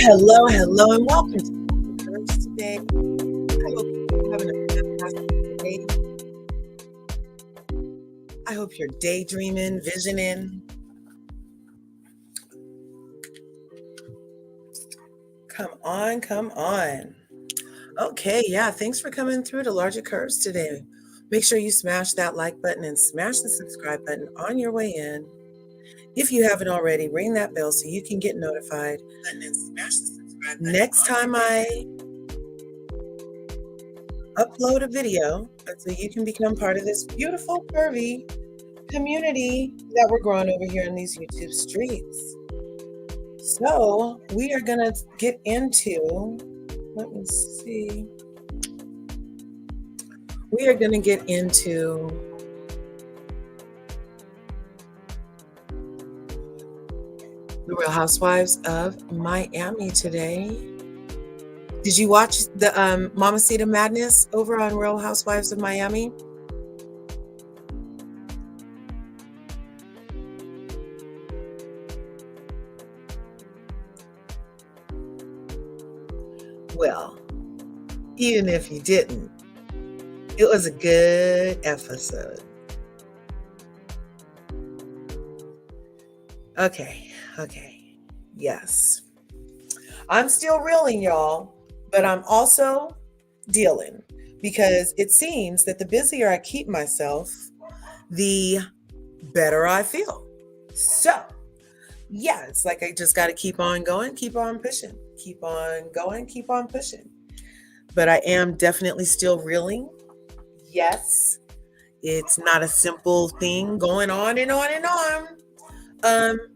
Hello, and welcome to the Curves today. I hope you're having a fantastic day. I hope you're daydreaming, visioning. Come on. Okay, yeah, thanks for coming through to LRGA Curves today. Make sure you smash that like button and smash the subscribe button on your way in. If you haven't already, ring that bell so you can get notified. Next time I upload a video, so you can become part of this beautiful curvy community that we're growing over here in these YouTube streets. So we are gonna get into, let me see. We are gonna get into the Real Housewives of Miami today. Did you watch the Mamacita Maddness over on Real Housewives of Miami? Well, even if you didn't, it was a good episode. Okay. Yes. I'm still reeling, y'all, but I'm also dealing because it seems that the busier I keep myself, the better I feel. So, yeah, it's like I just got to keep on going, keep on pushing, keep on going, keep on pushing. But I am definitely still reeling. Yes, it's not a simple thing going on and on and on.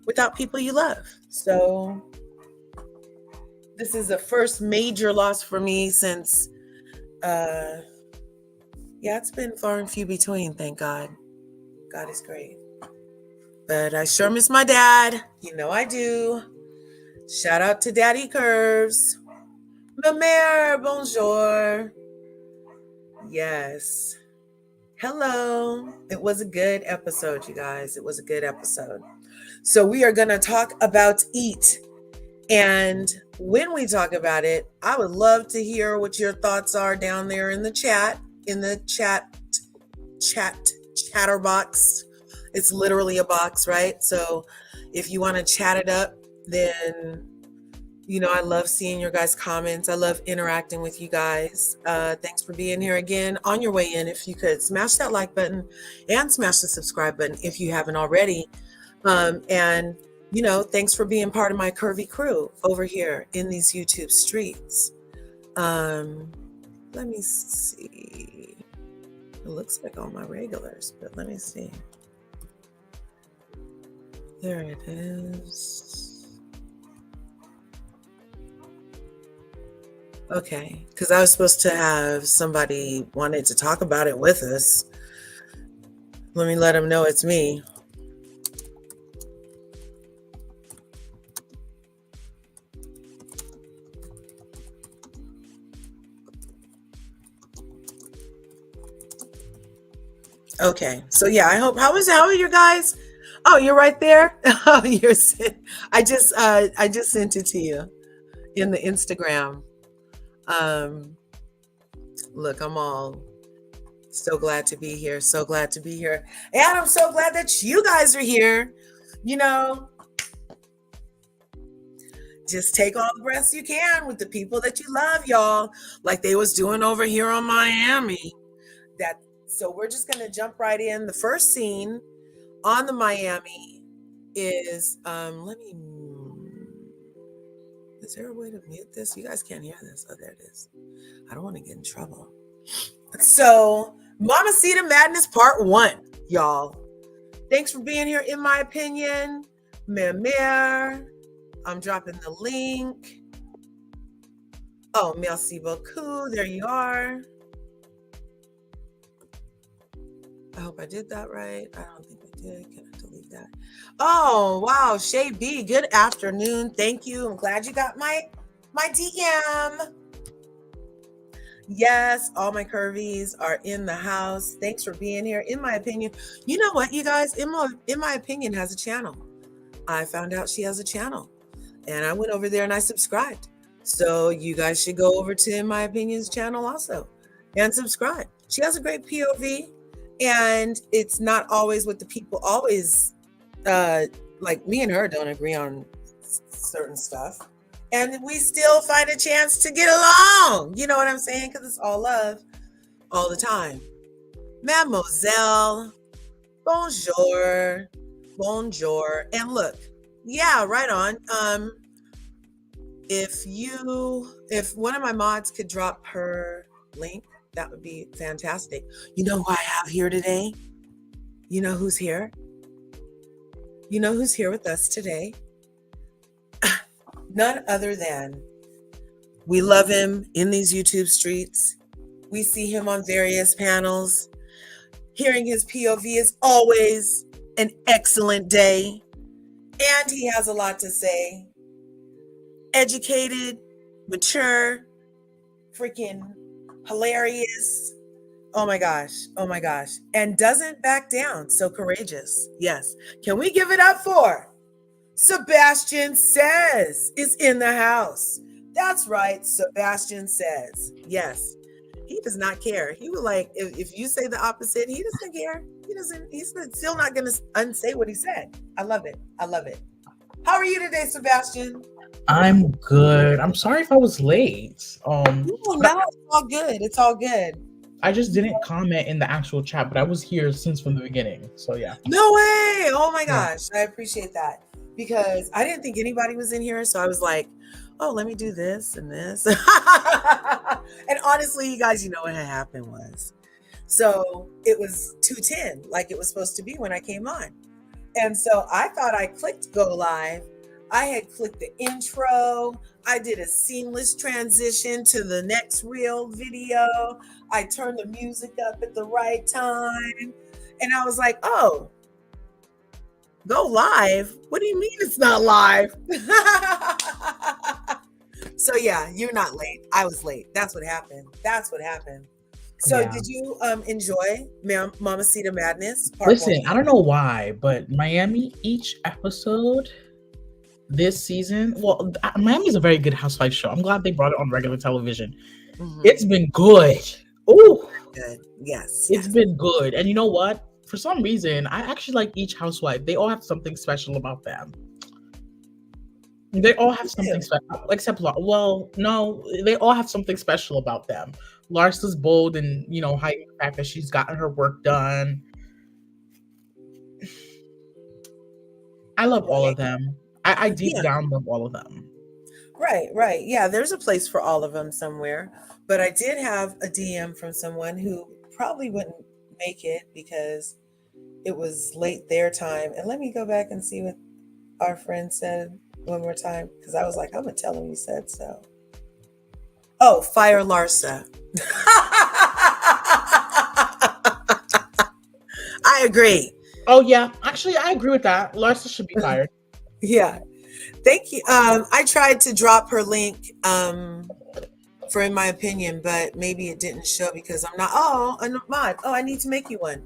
Without people you love. So this is the first major loss for me since, it's been far and few between, thank God. God is great. But I sure miss my dad. You know I do. Shout out to Daddy Curves. Ma mère, bonjour. Yes. Hello. It was a good episode, you guys. It was a good episode. So we are going to talk about eat. And when we talk about it, I would love to hear what your thoughts are down there in the chatter box. It's literally a box, right? So if you want to chat it up, then, I love seeing your guys' comments. I love interacting with you guys. Thanks for being here again. On your way in, if you could smash that like button and smash the subscribe button if you haven't already. And thanks for being part of my curvy crew over here in these YouTube streets. Let me see. It looks like all my regulars, but let me see. There it is. Okay, because I was supposed to have somebody wanted to talk about it with us. Let me let them know it's me. Okay, so yeah, I hope. How are you guys? Oh, you're right there. Oh, I just sent it to you in the Instagram. Look, I'm all so glad to be here. So glad to be here, and I'm so glad that you guys are here. Just take all the breaths you can with the people that you love, y'all, like they was doing over here on Miami. So we're just gonna jump right in. The first scene on the Miami is is there a way to mute this? You guys can't hear this. Oh, there it is. I don't want to get in trouble. So Mamacita Maddness Part 1, y'all. Thanks for being here. In my opinion, Mère, I'm dropping the link. Oh, merci beaucoup. There you are. I hope I did that right. I don't think I did. Can I delete that? Oh, wow. Shay B, good afternoon. Thank you. I'm glad you got my DM. Yes, all my curvies are in the house. Thanks for being here. In my opinion, you know what, you guys? In my opinion has a channel. I found out she has a channel, and I went over there and I subscribed. So you guys should go over to In My Opinion's channel also and subscribe. She has a great POV, and it's not always what the people always like. Me and her don't agree on certain stuff, and we still find a chance to get along. You know what I'm saying? Because it's all love all the time. Mademoiselle, bonjour, bonjour. And look, yeah, right on. If one of my mods could drop her link, that would be fantastic. You know who I have here today? You know who's here? You know who's here with us today? None other than, we love him in these YouTube streets. We see him on various panels. Hearing his POV is always an excellent day. And he has a lot to say. Educated, mature, freaking hilarious. Oh my gosh. Oh my gosh. And doesn't back down. So courageous. Yes. Can we give it up for Sebastian Says is in the house. That's right. Sebastian Says. Yes. He does not care. He was like, if you say the opposite, he doesn't care. He's still not going to unsay what he said. I love it. I love it. How are you today, Sebastian? I'm good. I'm sorry if I was late. No, it's all good. It's all good. I just didn't comment in the actual chat, but I was here since from the beginning. So yeah. No way. Oh my gosh. I appreciate that, because I didn't think anybody was in here. So I was like, oh, let me do this and this. And honestly, you guys, you know what had happened was, so it was 2:10, like it was supposed to be when I came on. And so I thought I clicked go live. I had clicked the intro. I did a seamless transition to the next real video. I turned the music up at the right time. And I was like, oh, go live? What do you mean it's not live? So yeah, you're not late. I was late. That's what happened. So yeah. Did you enjoy Mamacita Maddness? Listen, I don't know why, but Miami, each episode this season, well, Miami's a very good housewife show. I'm glad they brought it on regular television. Mm-hmm. It's been good. Oh, good. Yes. It's been good. And you know what? For some reason, I actually like each housewife. They all have something special about them. They all have something special, except, well, no, they all have something special about them. Larsa's bold and, hiding the fact that she's gotten her work done. I love all of them. I deep down love all of them. Right. Yeah, there's a place for all of them somewhere. But I did have a DM from someone who probably wouldn't make it because it was late their time. And let me go back and see what our friend said one more time, because I was like, I'm going to tell him you said so. Oh, fire Larsa. I agree. Oh, yeah. Actually, I agree with that. Larsa should be fired. Yeah. Thank you. I tried to drop her link for In My Opinion, but maybe it didn't show because I'm not. Oh, I'm not mod. Oh, I need to make you one.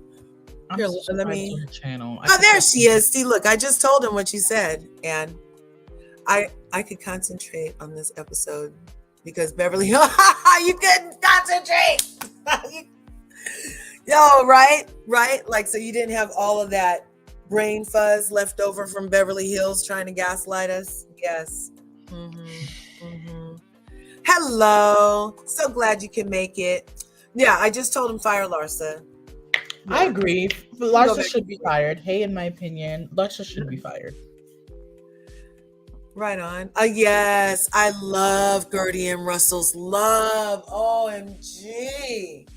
Here, let me. Channel. Oh, there she is. See, look, I just told him what you said, and I could concentrate on this episode because Beverly Hills, you couldn't concentrate. Yo, right? Like, so you didn't have all of that brain fuzz left over from Beverly Hills trying to gaslight us. Yes. Mm-hmm. Hello. So glad you can make it. Yeah, I just told him fire Larsa. I Yeah. agree. Go Larsa back should to be work. fired. Hey, in my opinion, Larsa should be fired. Right on. Yes, I love Gurdie and Russell's love. OMG.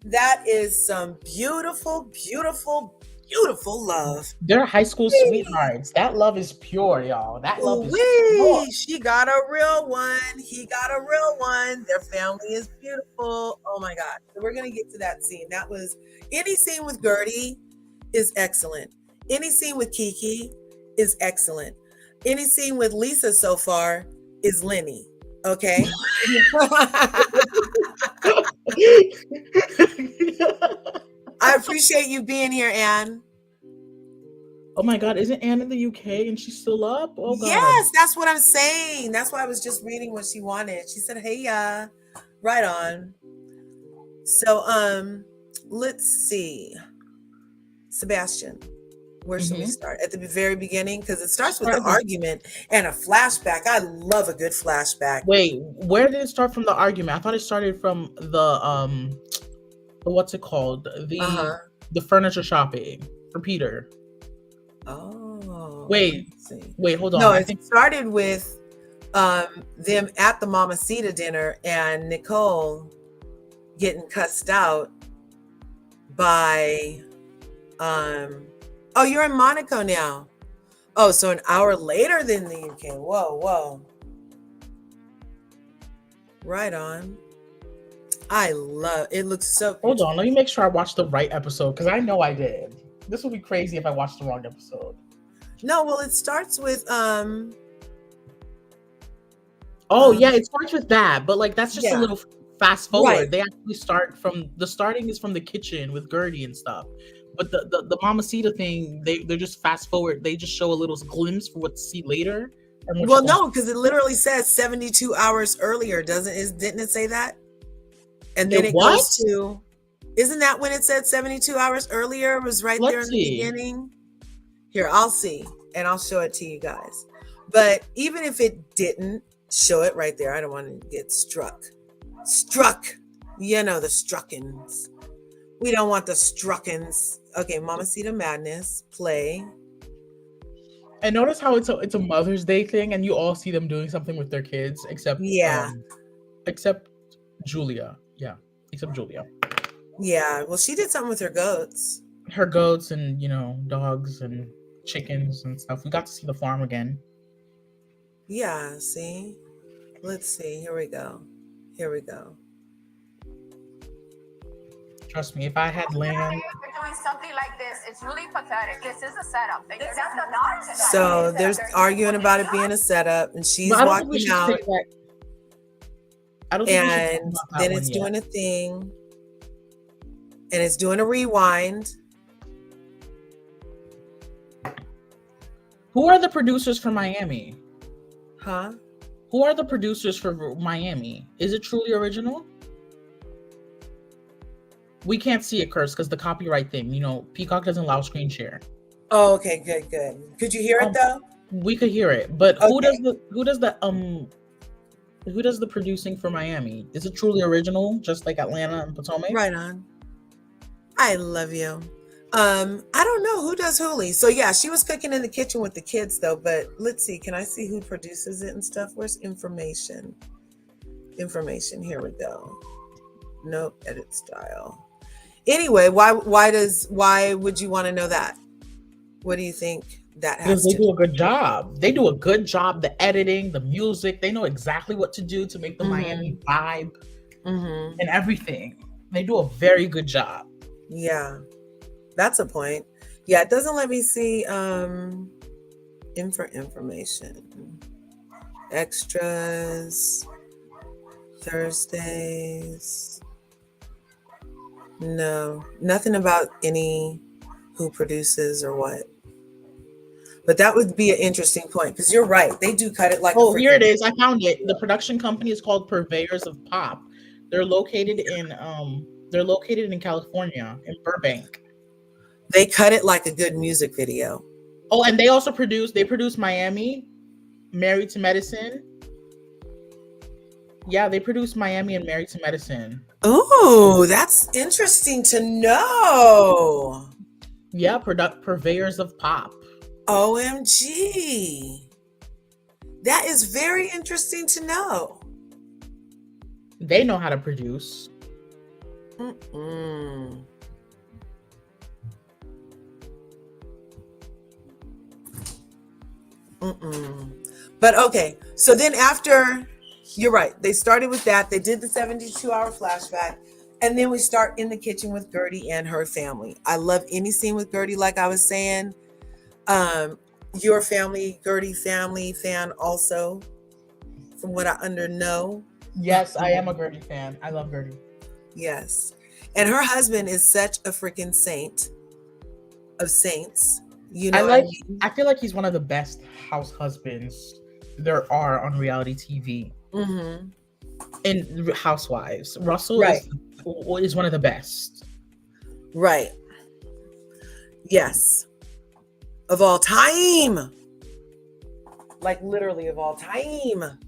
That is some beautiful, beautiful, beautiful love. They're high school Whee! sweethearts. That love is pure, y'all. That love is pure. Ooh-wee. She got a real one. He got a real one. Their family is beautiful. Oh my God. So we're going to get to that scene. That was any scene with Gurdie is excellent. Any scene with Kiki is excellent. Any scene with Lisa so far is Lenny. Okay. I appreciate you being here, Anne. Oh my God, isn't Anne in the UK and she's still up? Oh God. Yes, that's what I'm saying. That's why I was just reading what she wanted. She said, "Hey, right on." So, let's see. Sebastian, where should we Mhm. start? At the very beginning? Because it starts with the argument and a flashback. I love a good flashback. Wait, where did it start from the argument? I thought it started from the what's it called? Uh-huh. The furniture shopping for Peter. Oh, Wait, let's see. hold on. No, I it think started with them at the Mamacita dinner and Nicole getting cussed out by oh, you're in Monaco now. Oh, so an hour later than the UK. Whoa. Right on. I love it. Looks so hold on, let me make sure I watched the right episode because I know I did. This would be crazy if I watched the wrong episode. No, well, it starts with oh yeah, it starts with that, but like that's just a yeah. little fast forward. Right. They actually start from the starting is from the kitchen with Gurdie and stuff. But the Mamacita thing, they're just fast forward. They just show a little glimpse for what to see later. Well, no, because it literally says 72 hours earlier, didn't it say that? And then it goes to, isn't that when it said 72 hours earlier? It was right there in the beginning. Here, I'll see, and I'll show it to you guys. But even if it didn't show it right there, I don't want to get struck. You know, the struckins. We don't want the struckins. Okay, Mamacita Maddness, play. And notice how it's a Mother's Day thing, and you all see them doing something with their kids, except except Julia. Yeah, except Julia. Yeah, well, she did something with her goats. Her goats and dogs and chickens and stuff. We got to see the farm again. Yeah, see? Let's see. Here we go. Trust me, if I had land. Doing something like this, it's really pathetic. This is a setup. So there's arguing about it being a setup, and she's walking out. And then it's doing a thing, and it's doing a rewind. Who are the producers for Miami? Huh? Who are the producers for Miami? Is it truly original? We can't see it, Curse, because the copyright thing. Peacock doesn't allow screen share. Oh, okay, good. Could you hear it though? We could hear it, but okay. Who does the producing for Miami? Is it truly original, just like Atlanta and Potomac? Right on. I love you. I don't know who does Hooli. So yeah, she was cooking in the kitchen with the kids though, but let's see. Can I see who produces it and stuff? Where's information? Here we go. Nope, edit style. Anyway, why would you want to know that? What do you think that has to do? Because they do a good job. They do a good job, the editing, the music. They know exactly what to do to make the Miami vibe and everything. They do a very good job. Yeah. That's a point. Yeah, it doesn't let me see information. Extras. Thursdays. No, nothing about any who produces or what. But that would be an interesting point because you're right. They do cut it like. Oh, here it is. I found it. The production company is called Purveyors of Pop. They're located in California, in Burbank. They cut it like a good music video. Oh, and they also produce Miami, Married to Medicine. Yeah, they produced Miami and Married to Medicine. Oh, that's interesting to know. Yeah, purveyors of pop. OMG. That is very interesting to know. They know how to produce. Mm-mm. Mm-mm. But okay, so then after, you're right, they started with that. They did the 72-hour flashback. And then we start in the kitchen with Gurdie and her family. I love any scene with Gurdie, like I was saying. Your family, Gurdie family fan also, from what I know. Yes, I am a Gurdie fan. I love Gurdie. Yes. And her husband is such a freaking saint of saints. You know, I feel like he's one of the best house husbands there are on reality TV. Mm-hmm. In Housewives, Russell Right. is one of the best. Right. Yes. Of all time. Like literally of all time.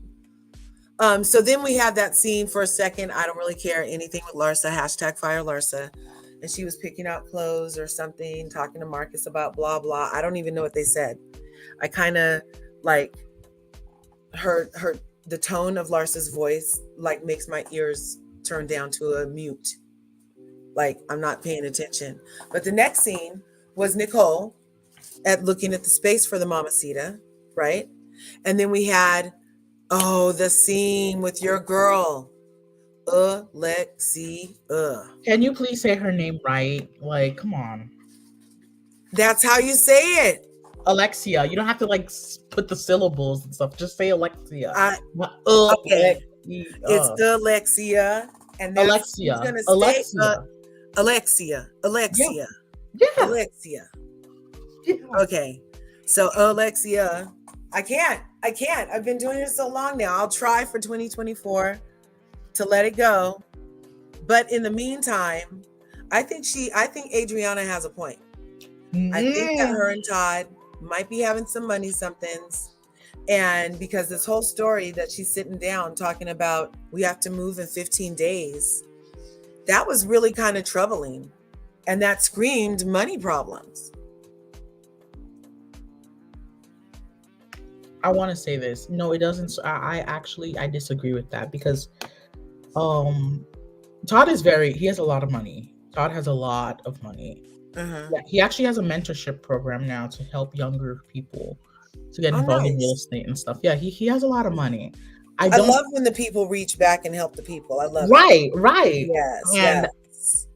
So then we have that scene for a second. I don't really care anything with Larsa, #fire Larsa. And she was picking out clothes or something, talking to Marcus about blah, blah. I don't even know what they said. I kind of like the tone of Larsa's voice, like makes my ears turn down to a mute. Like I'm not paying attention. But the next scene was Nicole looking at the space for the Mamacita, right? And then we had, the scene with your girl, Alexia. Can you please say her name right? Like, come on. That's how you say it. Alexia. You don't have to like put the syllables and stuff. Just say Alexia. Okay. It's Alexia. And that's Alexia. who's gonna Alexia. Alexia. Alexia. Yeah. Alexia. Yeah. Okay. So Alexia, I can't. I've been doing it so long now. I'll try for 2024 to let it go. But in the meantime, I think Adriana has a point. I think that her and Todd might be having some money somethings. And because this whole story that she's sitting down talking about, we have to move in 15 days, that was really kind of troubling. And that screamed money problems. I want to say this. No, it doesn't. I disagree with that because Todd he has a lot of money. Todd has a lot of money. Uh-huh. Yeah, he actually has a mentorship program now to help younger people to get involved in real estate and stuff. Yeah, he has a lot of money. I love when the people reach back and help the people. I love it. Right. Yes. And yes.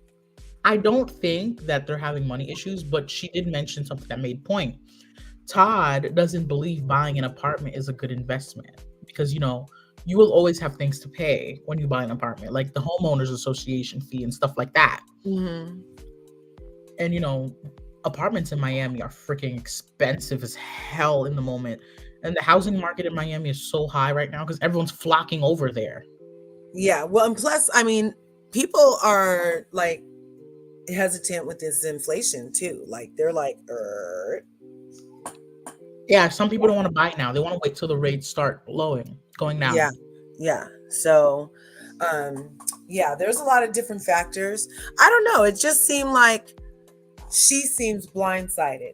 I don't think that they're having money issues, but she did mention something that made point. Todd doesn't believe buying an apartment is a good investment because, you will always have things to pay when you buy an apartment, like the homeowners association fee and stuff like that. Mm-hmm. And, apartments in Miami are freaking expensive as hell in the moment. And the housing market in Miami is so high right now because everyone's flocking over there. Yeah. Well, and plus, I mean, people are like hesitant with this inflation too. Like they're like, Yeah, some people don't want to buy now. They want to wait till the rates start going down. Yeah. So, there's a lot of different factors. I don't know. It just seemed like she seems blindsided.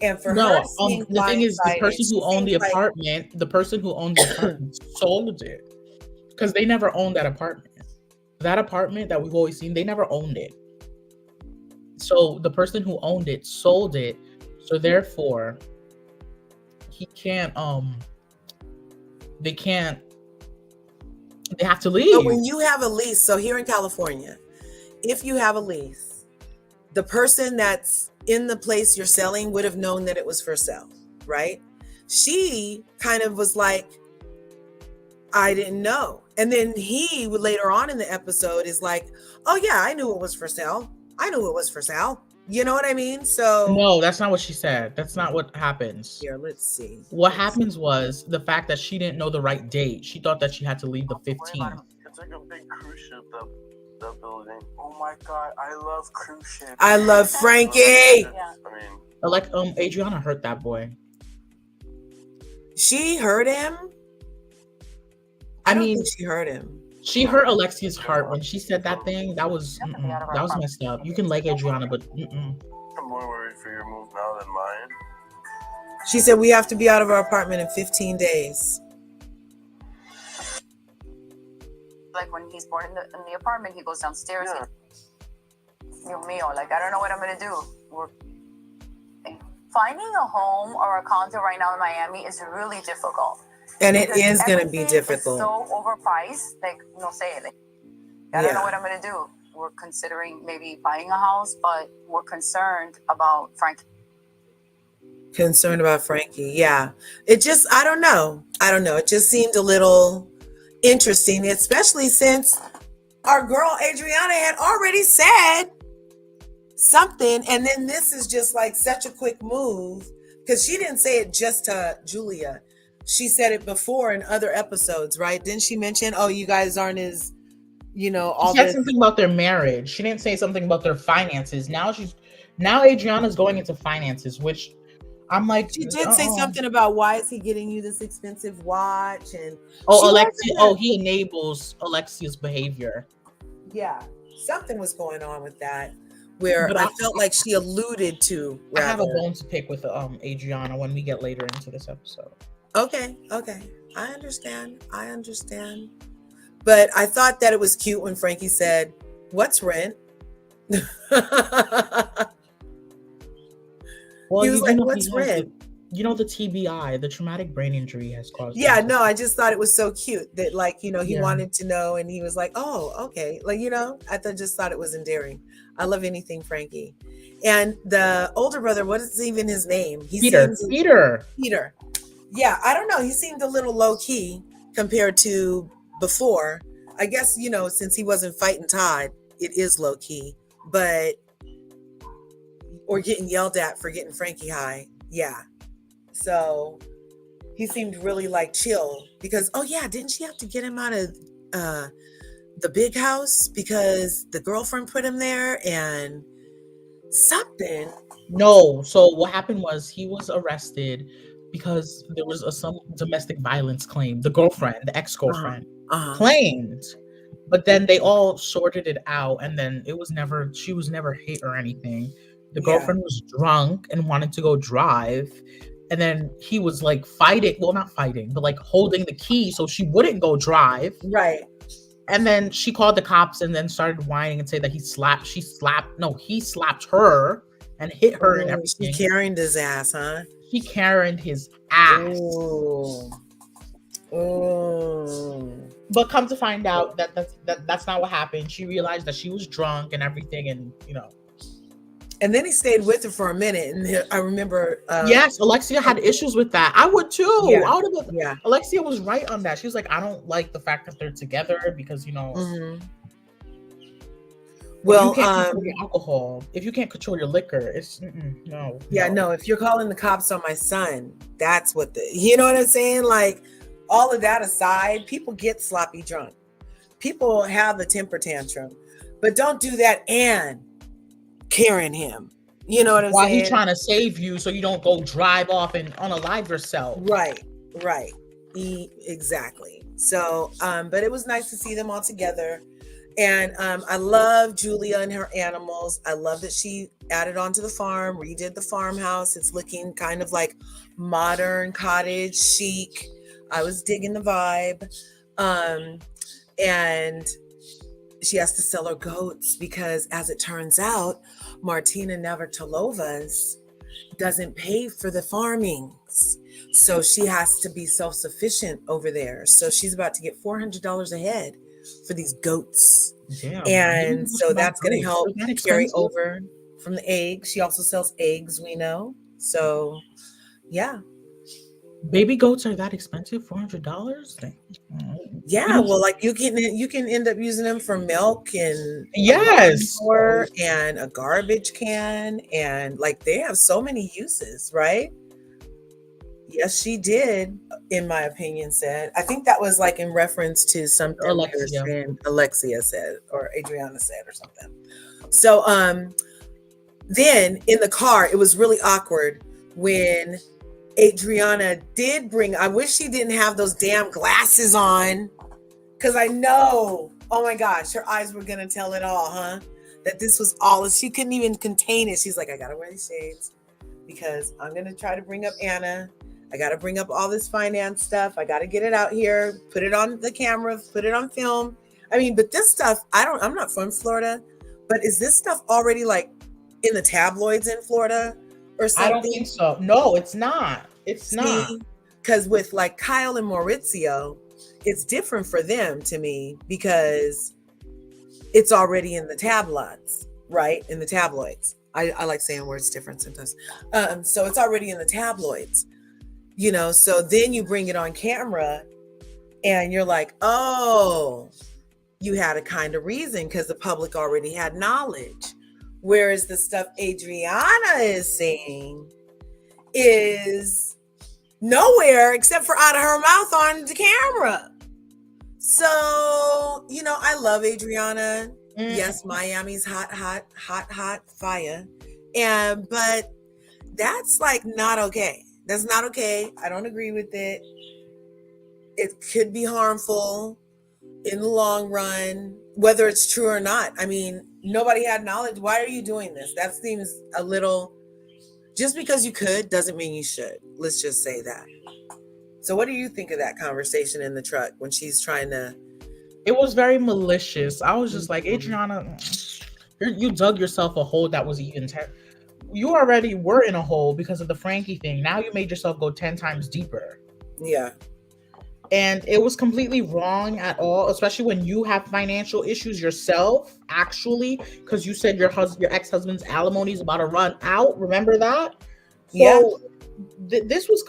And for her, the thing is, the person who owned the apartment, sold it because they never owned that apartment. That apartment that we've always seen, they never owned it. So the person who owned it sold it. So therefore, he can't. They have to leave. But when you have a lease, so here in California, if you have a lease, the person that's in the place you're selling would have known that it was for sale, right? She kind of was like, I didn't know. And then he later on in the episode is like, oh yeah, I knew it was for sale. You know what I mean? So no, that's not what she said. That's not what happens. Here, let's see. What happens was the fact that she didn't know the right date. She thought that she had to leave the 15th. It's like a big cruise ship, the building. Oh my god, I love cruise ships. I love Frankie. Yeah. I mean, Adriana hurt that boy. She hurt him? I I don't mean, think she hurt him. she hurt Alexia's heart when she said that thing. That was messed up. You can like Adriana, but I'm more worried for your move now than mine. She said we have to be out of our apartment in 15 days. Like when he's born in the apartment, he goes downstairs. Yeah. Dios mío, like I don't know what I'm gonna do. Finding a home or a condo right now in Miami is really difficult. And it is going to be difficult. Is so overpriced. Like, no say it. Like, I don't know what I'm going to do. We're considering maybe buying a house, but we're concerned about Frankie. Concerned about Frankie. Yeah. It just, I don't know. It just seemed a little interesting, especially since our girl Adriana had already said something. And then this is just like such a quick move because she didn't say it just to Julia. She said it before in other episodes, right? Didn't she mention, oh, you guys aren't as, all she said something about their marriage. She didn't say something about their finances. Now Adriana's going into finances, which I'm like, she did say something about why is he getting you this expensive watch? And he enables Alexia's behavior. Yeah, something was going on with that where I felt like she alluded to. I have a bone to pick with Adriana when we get later into this episode. Okay. I understand. But I thought that it was cute when Frankie said, "What's rent?" Well, he was like, "What's rent?" The TBI, the traumatic brain injury has caused. Yeah, no, I just thought it was so cute that he wanted to know and he was like, "Oh, okay." Just thought it was endearing. I love anything Frankie. And the older brother, what is even his name? Peter. Yeah, I don't know. He seemed a little low key compared to before. I guess, since he wasn't fighting Todd, it is low key, or getting yelled at for getting Frankie high. Yeah. So he seemed really chill because, didn't she have to get him out of the big house because the girlfriend put him there and something? No. So what happened was he was arrested because there was some domestic violence claim. The ex-girlfriend claimed, but then they all sorted it out, and then she was never hit or anything. The girlfriend was drunk and wanted to go drive, and then he was not fighting, but holding the key so she wouldn't go drive. Right. And then she called the cops and then started whining and say that he slapped her and hit her and everything. She Karen'd his ass, huh? She Karen'd his ass. Ooh. But come to find out that's not what happened. She realized that she was drunk and everything, and And then he stayed with her for a minute, and I remember. Yes, Alexia had issues with that. I would too. Yeah. Alexia was right on that. She was like, I don't like the fact that they're together because Mm-hmm. Well, you can't control your alcohol. If you can't control your liquor, it's no. Yeah, no. If you're calling the cops on my son, that's what you know what I'm saying? All of that aside, people get sloppy drunk. People have the temper tantrum, but don't do that and Karen him. You know what I'm saying? While he's trying to save you so you don't go drive off and unalive yourself. Right. Exactly. So, but it was nice to see them all together. And I love Julia and her animals. I love that she added onto the farm, redid the farmhouse. It's looking kind of like modern cottage chic. I was digging the vibe. And she has to sell her goats because, as it turns out, Martina Navratilova doesn't pay for the farmings. So she has to be self-sufficient over there. So she's about to get $400 a head for these goats. Damn. And so that's going to help carry over from the eggs. She also sells eggs, we know. So, yeah. Baby goats are that expensive? $400? Yeah, well, you can end up using them for milk and and a garbage can, and they have so many uses, right? Yes, she did, in my opinion, said. I think that was in reference to something Alexia said or Adriana said or something. So then in the car, it was really awkward when Adriana did I wish she didn't have those damn glasses on Because I know, oh my gosh, her eyes were going to tell it all, huh? That this was all, she couldn't even contain it. She's like, I got to wear these shades because I'm going to try to bring up Anna. I got to bring up all this finance stuff. I got to get it out here, put it on the camera, put it on film. I mean, but this stuff, I'm not from Florida, but is this stuff already like in the tabloids in Florida or something? I don't think so. No, it's not. It's not. Because with like Kyle and Maurizio, it's different for them to me because it's already in the tabloids, right? In the tabloids. I like saying words different sometimes. So it's already in the tabloids, you know, so then you bring it on camera and you're like, oh, you had a kind of reason because the public already had knowledge. Whereas the stuff Adriana is saying is nowhere except for out of her mouth on the camera. So, you know, I love Adriana. Yes, Miami's hot fire. But that's like not okay. That's not okay. I don't agree with it. It could be harmful in the long run, whether it's true or not. I mean, nobody had knowledge. Why are you doing this? That seems a little, just because you could doesn't mean you should. Let's just say that. So what do you think of that conversation in the truck when she's trying to? It was very malicious. I was just like, Adriana, you dug yourself a hole that was even you already were in a hole because of the Frankie thing. Now you made yourself go 10 times deeper. Yeah. And it was completely wrong at all, especially when you have financial issues yourself, actually, because you said your ex-husband's alimony is about to run out. Remember that? So yeah. This was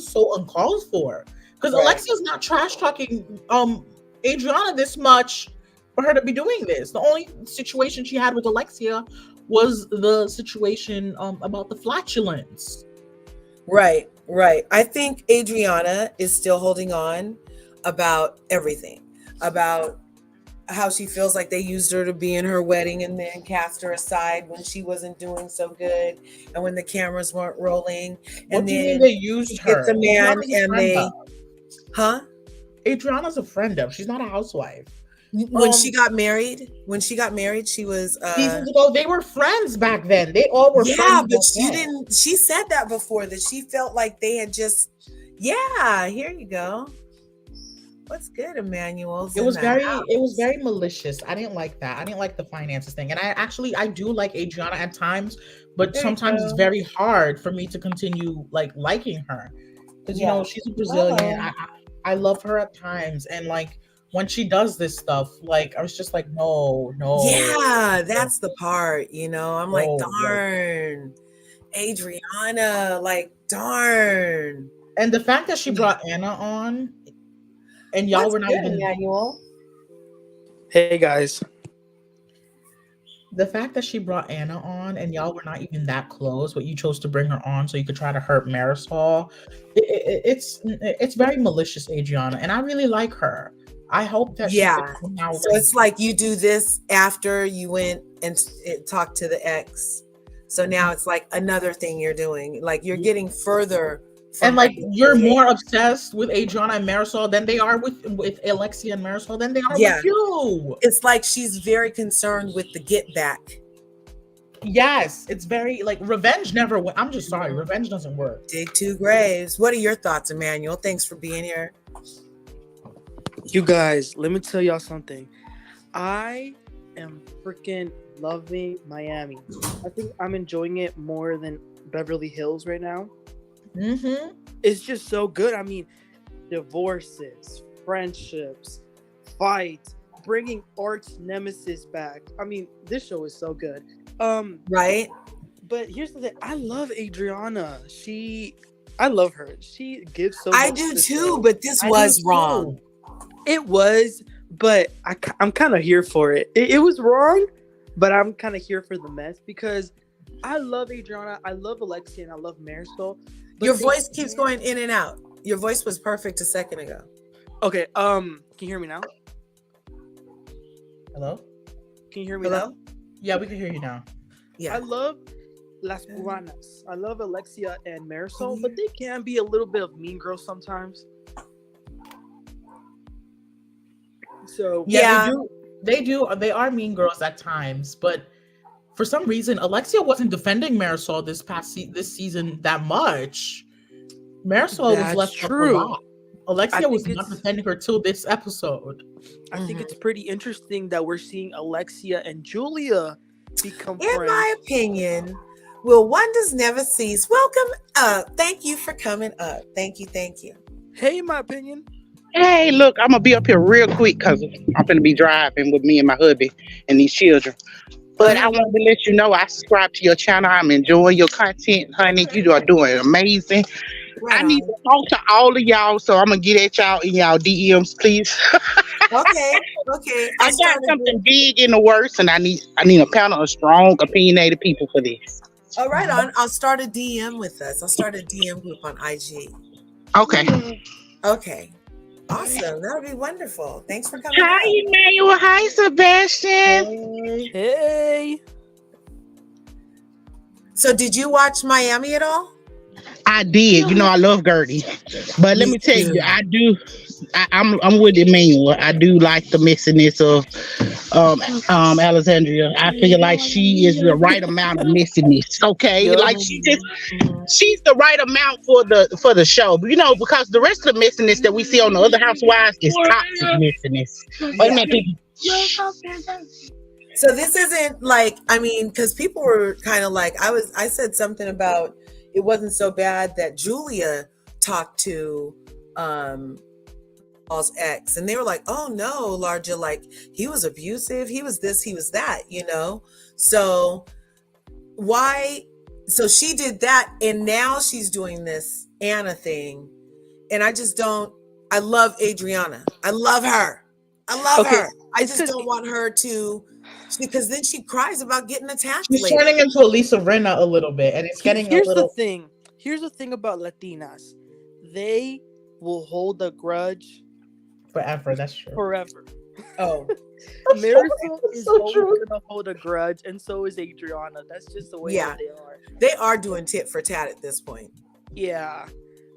so uncalled for. Because Right. Alexia's not trash talking Adriana this much for her to be doing this. The only situation she had with Alexia was the situation about the flatulence. Right. I think Adriana is still holding on about everything, about how she feels like they used her to be in her wedding and then cast her aside when she wasn't doing so good and when the cameras weren't rolling. What do you mean they used her? It's a man and they, huh? Adriana's a friend of. She's not a housewife. When she got married, she was seasons ago. They were friends back then. They all were friends. Yeah, but she said that before, that she felt like they had just, yeah, here you go. What's good, Emmanuel? It was very malicious. I didn't like that. I didn't like the finances thing. And I do like Adriana at times, but sometimes it's very hard for me to continue like liking her. Because you know, she's a Brazilian. I love her at times. And like when she does this stuff, like I was just like, no. Yeah, that's the part, you know. I'm like, darn, Adriana, like, darn. And the fact that she brought Anna on, and y'all were not even. Emmanuel? Hey guys. The fact that she brought Anna on and y'all were not even that close, but you chose to bring her on so you could try to hurt Marisol, it's very malicious, Adriana, and I really like her. I hope that so it's like you do this after you went and talked to the ex. So now it's like another thing you're doing. Like you're getting further. And like you're more obsessed with Adriana and Marisol than they are with Alexia and Marisol than they are with you. It's like she's very concerned with the get back. Yes, it's very like revenge never went. I'm just sorry, revenge doesn't work. Dig two graves. What are your thoughts, Emmanuel? Thanks for being here. You guys, let me tell y'all something. I am freaking loving Miami. I think I'm enjoying it more than Beverly Hills right now. Mm-hmm. It's just so good. I mean, divorces, friendships, fights, bringing arch nemesis back. I mean, this show is so good. Right. But here's the thing. I love Adriana. I love her. She gives so much. I do too, but this was wrong. It was, but I'm kind of here for it. It was wrong, but I'm kind of here for the mess because I love Adriana, I love Alexia, and I love Marisol. Your voice keeps going in and out. Your voice was perfect a second ago. Okay, can you hear me now? Hello? Can you hear me now? Yeah, we can hear you now. Yeah. I love Las Cubanas. I love Alexia and Marisol, but they can be a little bit of mean girls sometimes. So Yeah, Yeah. they do. They are mean girls at times, but for some reason, Alexia wasn't defending Marisol this season that much. Marisol was that's left up a true. lot. I Alexia was think not it's defending her till this episode. I think Mhm. it's pretty interesting that we're seeing Alexia and Julia become In friends. my opinion, well, wonders never cease. Welcome up. Thank you for coming up. Thank you. Thank you. Hey, in my opinion. Hey, look, I'm gonna be up here real quick because I'm gonna be driving with me and my hubby and these children. But I Uh-huh. wanted to let you know I subscribe to your channel. I'm enjoying your content, honey. You are doing amazing. Right I need on. to talk to all of y'all, so I'm gonna get at y'all in y'all DMs, please. Okay. Okay. I I'll got start a something group. big in the works, and I need a panel of strong, opinionated people for this. Oh, right on. I'll start a DM with us. I'll start a DM group on IG. Okay. Okay. Awesome. That'll be wonderful. Thanks for coming Hi, up. Emmanuel. Hi, Sebastian. Hey. So, did you watch Miami at all? I did. You know, I love Gurdie, but let Me me tell too. you, I do. I'm with Emmanuel. I do like the messiness of Alexandria. I feel like she is the right amount of messiness. Okay, Yup. like she's the right amount for the show. You know, because the rest of the messiness that we see on the other housewives is toxic messiness. Wait a minute, people. So this isn't like, I mean, because people were kind of like, I said something about it wasn't so bad that Julia talked to Paul's ex, and they were like, oh no, Larja, like he was abusive, he was this, he was that, you know. So why? So she did that, and now she's doing this Anna thing, and I just don't. I love Adriana. I love her. I love Okay, her. I it's just 'cause- don't want her to, because then she cries about getting attacked She's later. turning into a Lisa Rinna a little bit, and it's getting a Here's the little thing. Here's the thing about Latinas. They will hold a grudge forever. That's true. forever. Oh, Marisol is so always true. gonna hold a grudge, and so is Adriana. That's just the way Yeah. that they are. they are doing tit for tat at this point. Yeah.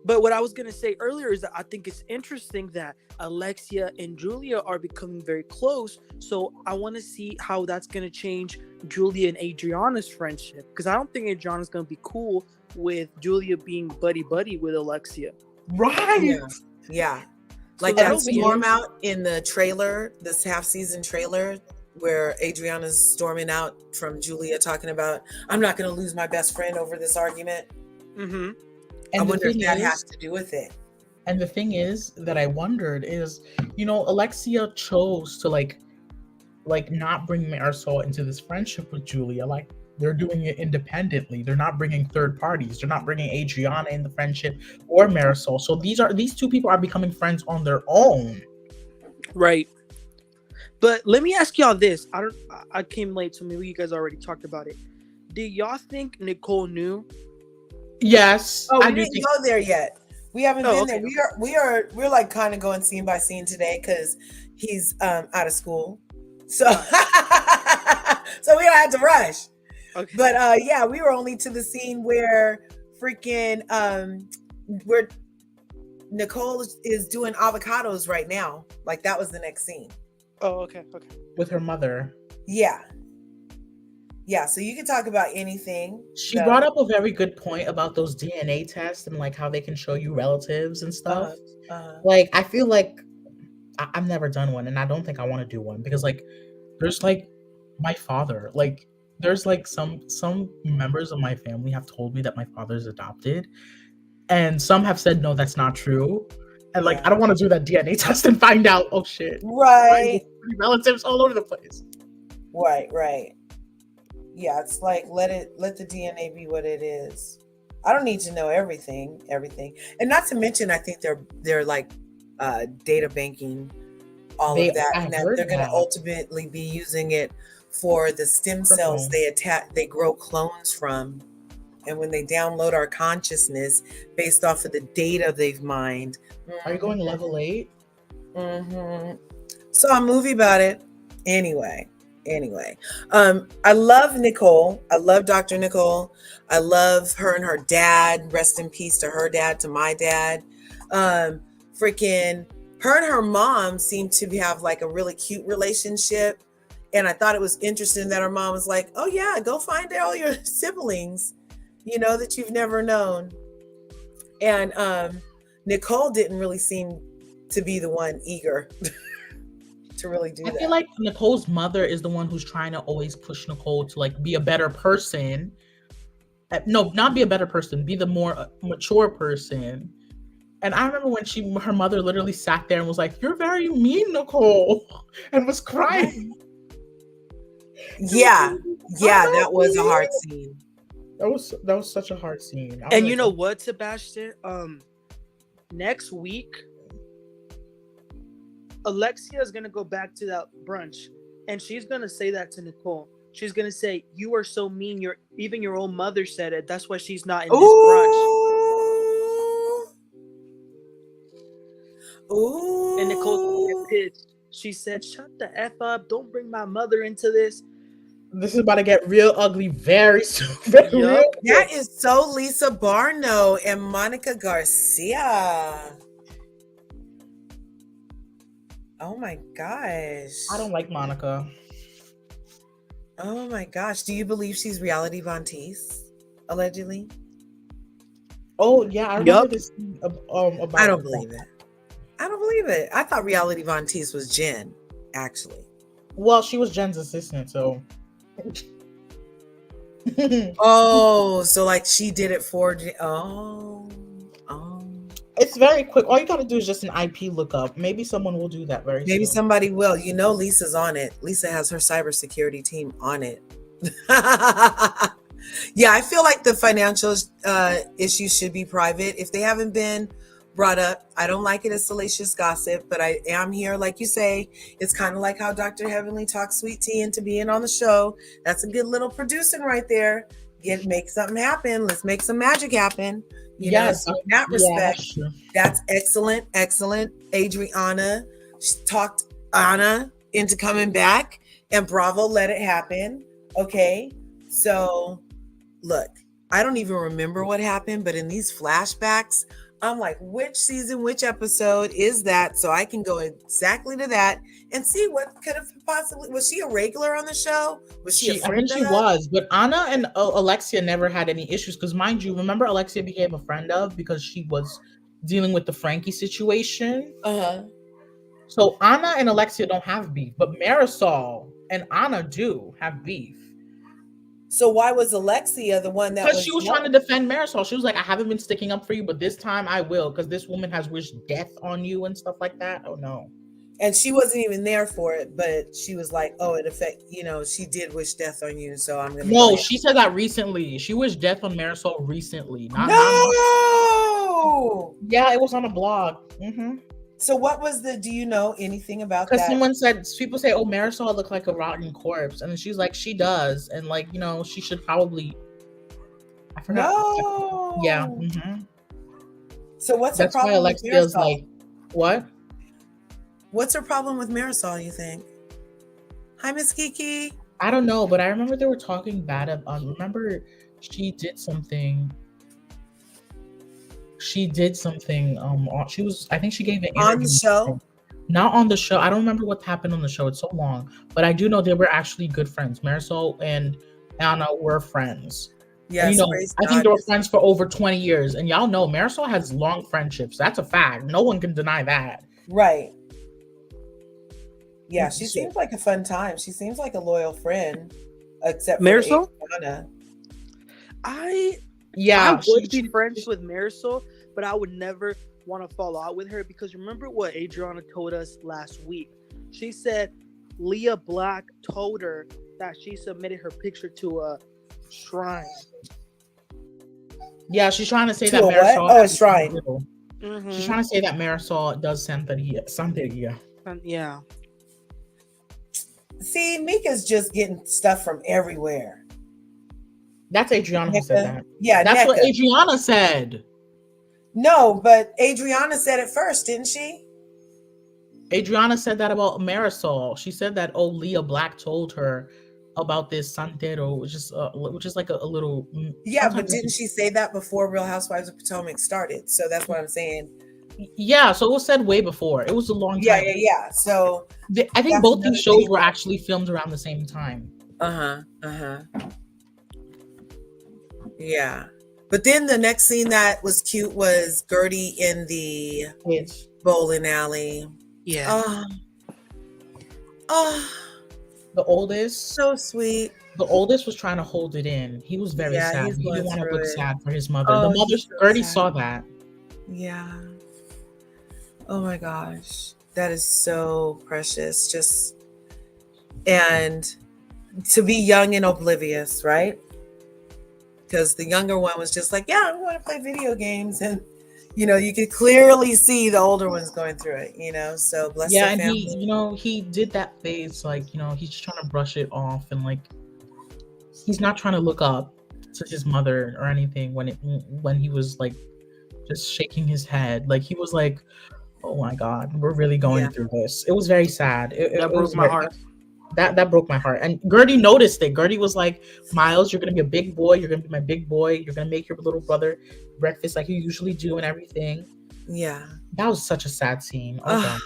But what I was gonna say earlier is that I think it's interesting that Alexia and Julia are becoming very close. So I want to see how that's gonna change Julia and Adriana's friendship. Because I don't think Adriana's gonna be cool with Julia being buddy with Alexia. Right. Yeah. So Like that'll that be storm out in the trailer, this half season trailer, where Adriana's storming out from Julia talking about, I'm not going to lose my best friend over this argument. Mm-hmm. I And the wonder if thing that is, has to do with it. and the thing is that I wondered is, you know, Alexia chose to like not bring Marisol into this friendship with Julia. Like they're doing it independently. They're not bringing third parties. They're not bringing Adriana in the friendship or Marisol. So these two people are becoming friends on their own. Right. But let me ask y'all this. I came late, so maybe you guys already talked about it. Did y'all think Nicole knew? Yes, Oh, I we do didn't think go there yet. We haven't Oh, been okay. there. We're like kind of going scene by scene today because he's out of school. So so we don't have to rush. Okay. But yeah, we were only to the scene where freaking where Nicole is doing avocados right now. Like that was the next scene. Oh, okay. with her mother. Yeah. Yeah, so you can talk about anything. She So, brought up a very good point about those DNA tests and like how they can show you relatives and stuff. Like I feel like I've never done one, and I don't think I want to do one because like there's like my father, like there's like some members of my family have told me that my father's adopted, and some have said no, that's not true. And like Yeah. I don't want to do that DNA test and find out, oh shit, Right. relatives all over the place. Right. Yeah, it's like let the DNA be what it is. I don't need to know everything. And not to mention I think they're like data banking all They- of that, I and that heard they're going to that. ultimately be using it for the stem cells they grow clones from. And when they download our consciousness based off of the data they've mined. Are you going level 8? Mm-hmm. Saw a movie about it. Anyway, I love Nicole. I love Dr. Nicole. I love her and her dad. Rest in peace to her dad, to my dad. Freaking her and her mom seemed to have like a really cute relationship. And I thought it was interesting that her mom was like, oh yeah, go find all your siblings, that you've never known. And Nicole didn't really seem to be the one eager to really do that. I feel like Nicole's mother is the one who's trying to always push Nicole to like be a better person. No, not be a better person, be the more mature person. And I remember when her mother literally sat there and was like, "You're very mean, Nicole," and was crying. Yeah, that was a hard scene. That was such a hard scene. And you know what, Sebastian? Next week, Alexia is gonna go back to that brunch, and she's gonna say that to Nicole. She's gonna say, "You are so mean. Even your own mother said it. That's why she's not in this brunch." Ooh. And Nicole's gonna get pissed. She said, "Shut the F up. Don't bring my mother into this." This is about to get real ugly very soon. That is so Lisa Barno and Monica Garcia. Oh my gosh. I don't like Monica. Oh my gosh. Do you believe she's reality Von Teese? Allegedly? Oh yeah, I remember this about I don't believe it. I thought reality Von Teese was Jen, actually. Well, she was Jen's assistant, so oh, so like she did it for it's very quick. All you gotta do is just an IP lookup. Maybe someone will do that very maybe soon. Somebody will. Lisa's on it. Lisa has her cybersecurity team on it. Yeah, I feel like the financial issues should be private. If they haven't been brought up, I don't like it as salacious gossip, but I am here, like you say. It's kind of like how Dr. Heavenly talks sweet tea into being on the show. That's a good little producing right there. Make something happen. Let's make some magic happen. Yes, in that respect, yeah, that's excellent. Adriana, she talked Anna into coming back, and bravo, let it happen. Okay, so look, I don't even remember what happened, but in these flashbacks, I'm like, which season, which episode is that? So I can go exactly to that and see what could have possibly, was she a regular on the show? Was she a friend? I think she was, but Anna and Alexia never had any issues because, mind you, remember Alexia became a friend of because she was dealing with the Frankie situation. So Anna and Alexia don't have beef, but Marisol and Anna do have beef. So why was Alexia the one that? Because she was trying to defend Marisol. She was like, I haven't been sticking up for you, but this time I will, because this woman has wished death on you and stuff like that. Oh no. And she wasn't even there for it, but she was like, oh, it affect, she did wish death on you, so I'm gonna. No, she said that recently. She wished death on Marisol recently. No. Yeah, it was on a blog. So what was do you know anything about that? Because someone said, people say, oh, Marisol looked like a rotten corpse. And then she's like, she does. And like, she should probably, I forgot. No. Yeah. So what's That's the problem why Alexia's with Marisol? like, what? What's her problem with Marisol, you think? Hi, Miss Kiki. I don't know, but I remember they were talking bad about, remember she did something. She was, I think she gave an interview. On the show? Not on the show. I don't remember what happened on the show. It's so long. But I do know they were actually good friends. Marisol and Anna were friends. Yes, I think they were friends for over 20 years. And y'all know Marisol has long friendships. That's a fact. No one can deny that. Right. Yeah, she seems like a fun time. She seems like a loyal friend. Except for Marisol? Anna. I would be friends with Marisol, but I would never want to fall out with her because remember what Adriana told us last week. She said Leah Black told her that she submitted her picture to a shrine. Yeah, she's trying to say To that a Marisol. what? Oh, a shrine. She's trying to say that Marisol does Santeria. Yeah. See, Mika's just getting stuff from everywhere. That's Adriana who said that. Yeah, that's what Adriana said. No, but Adriana said it first, didn't she? Adriana said that about Marisol. She said that Leah Black told her about this Santero, which is like a little. Yeah, but didn't she say that before Real Housewives of Potomac started? So that's what I'm saying. Yeah, so it was said way before. It was a long Yeah, time. yeah. So I think that's both another these shows thing. were actually filmed around the same time. Yeah. But then the next scene that was cute was Gurdie in the It's bowling alley. Yeah. Oh, the oldest. so sweet. The oldest was trying to hold it in. He was very Yeah, sad. he's He going didn't want to through look it. sad for his mother. Oh, The mother, he's so Gurdie sad. saw that. Yeah. Oh my gosh. That is so precious. Just, and to be young and oblivious, right? Because the younger one was just like, yeah, I want to play video games. And, you know, you could clearly see the older one's going through it, you know? So bless Yeah, their and family. he did that face, like, he's just trying to brush it off, and like, he's not trying to look up to his mother or anything when he was like just shaking his head. Like, he was like, oh my God, we're really going through this. It was very sad. That broke my heart. That broke my heart. And Gurdie noticed it. Gurdie was like, Miles, you're gonna be a big boy. You're gonna be my big boy. You're gonna make your little brother breakfast like you usually do and everything. Yeah. That was such a sad scene. Oh God.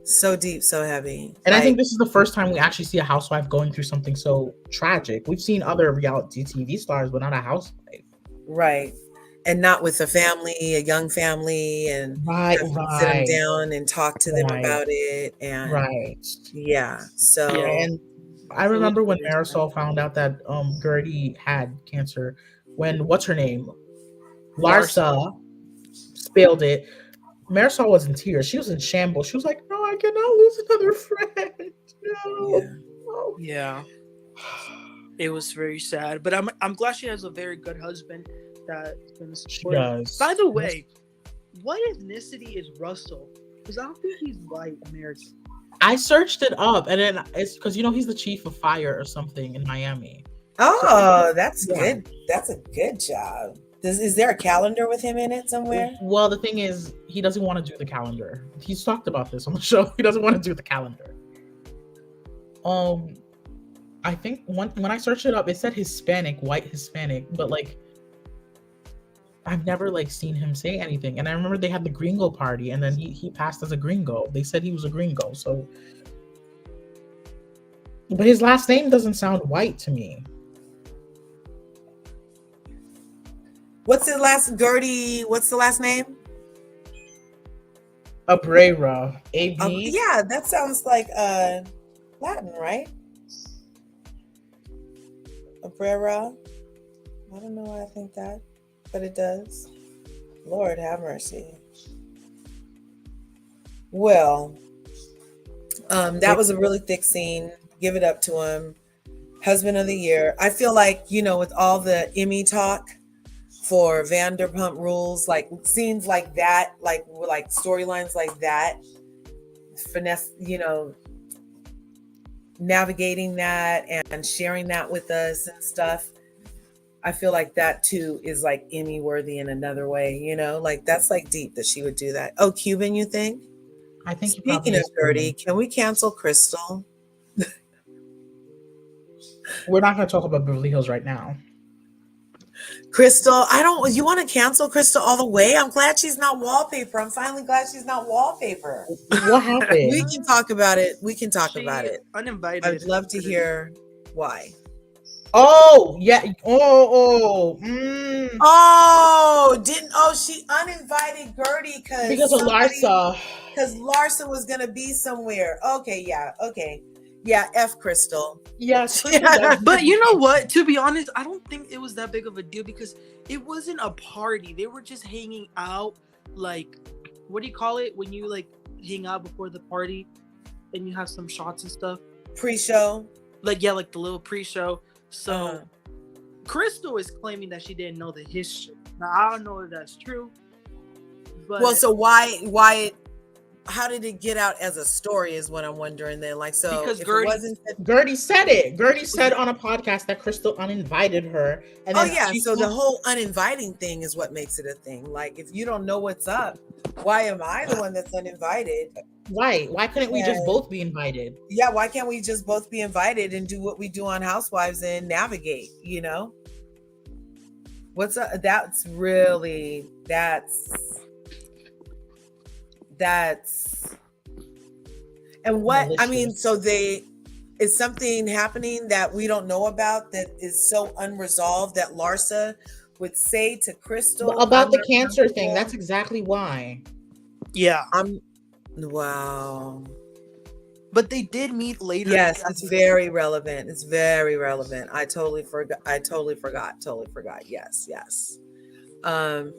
So deep, so heavy. And I think this is the first time we actually see a housewife going through something so tragic. We've seen other reality TV stars, but not a housewife. Right. And not with a family, a young family, and Right. sit them down and talk to them about it. And yeah. So yeah, and I remember when Marisol found out that Gurdie had cancer, when what's her name? Larsa spilled it. Marisol was in tears. She was in shambles. She was like, no, I cannot lose another friend. No. Yeah. It was very sad. But I'm glad she has a very good husband that's been supportive. She does. By the way, what ethnicity is Russell? Because I don't think he's white American. I searched it up, and then it's because he's the chief of fire or something in Miami. Oh, that's good. That's a good job. Is there a calendar with him in it somewhere? Well, the thing is, he doesn't want to do the calendar. He's talked about this on the show. He doesn't want to do the calendar. I think when I searched it up, it said white Hispanic, but like, I've never like seen him say anything. And I remember they had the gringo party, and then he passed as a gringo. They said he was a gringo, so. But his last name doesn't sound white to me. What's the last Gurdie? What's the last name? Abrera. A-B? Yeah, that sounds like Latin, right? Abrera. I don't know why I think that, but it does. Lord have mercy. Well, that was a really thick scene. Give it up to him. Husband of the year. I feel like, with all the Emmy talk for Vanderpump Rules, like scenes like that, like storylines like that, finesse, navigating that and sharing that with us and stuff. I feel like that too is like Emmy worthy in another way, like that's like deep that she would do that. Oh, Cuban, you think? I think. Speaking of Gurdie, can we cancel Crystal? We're not going to talk about Beverly Hills right now. Crystal, you want to cancel Crystal all the way? I'm glad she's not wallpaper. I'm finally glad she's not wallpaper. What happened? We can talk about it. Uninvited. I'd love to hear why. Oh, yeah. Oh, she uninvited Gurdie because of Larsa. Because Larsa was going to be somewhere. Okay, yeah. Yeah, F Crystal. Yes. But you know what? To be honest, I don't think it was that big of a deal because it wasn't a party. They were just hanging out. Like, what do you call it when you like hang out before the party and you have some shots and stuff? Pre-show. Like the little pre-show. So Crystal is claiming that she didn't know the history. Now I don't know if that's true. But well, so why? How did it get out as a story is what I'm wondering then. Like, so because Gurdie said it. Gurdie said on a podcast that Crystal uninvited her. And then so the whole uninviting thing is what makes it a thing. Like, if you don't know what's up, why am I the one that's uninvited? Right. Why couldn't we just both be invited? Yeah, why can't we just both be invited and do what we do on Housewives and navigate, What's up? That's and what I mean. Malicious. So is something happening that we don't know about that is so unresolved that Larsa would say to Crystal About I'm the not cancer thing, comfortable. that's exactly why. Yeah, Wow. but they did meet later. Yes, it's very relevant. It's very relevant. I totally forgot. Totally forgot. Yes. Um,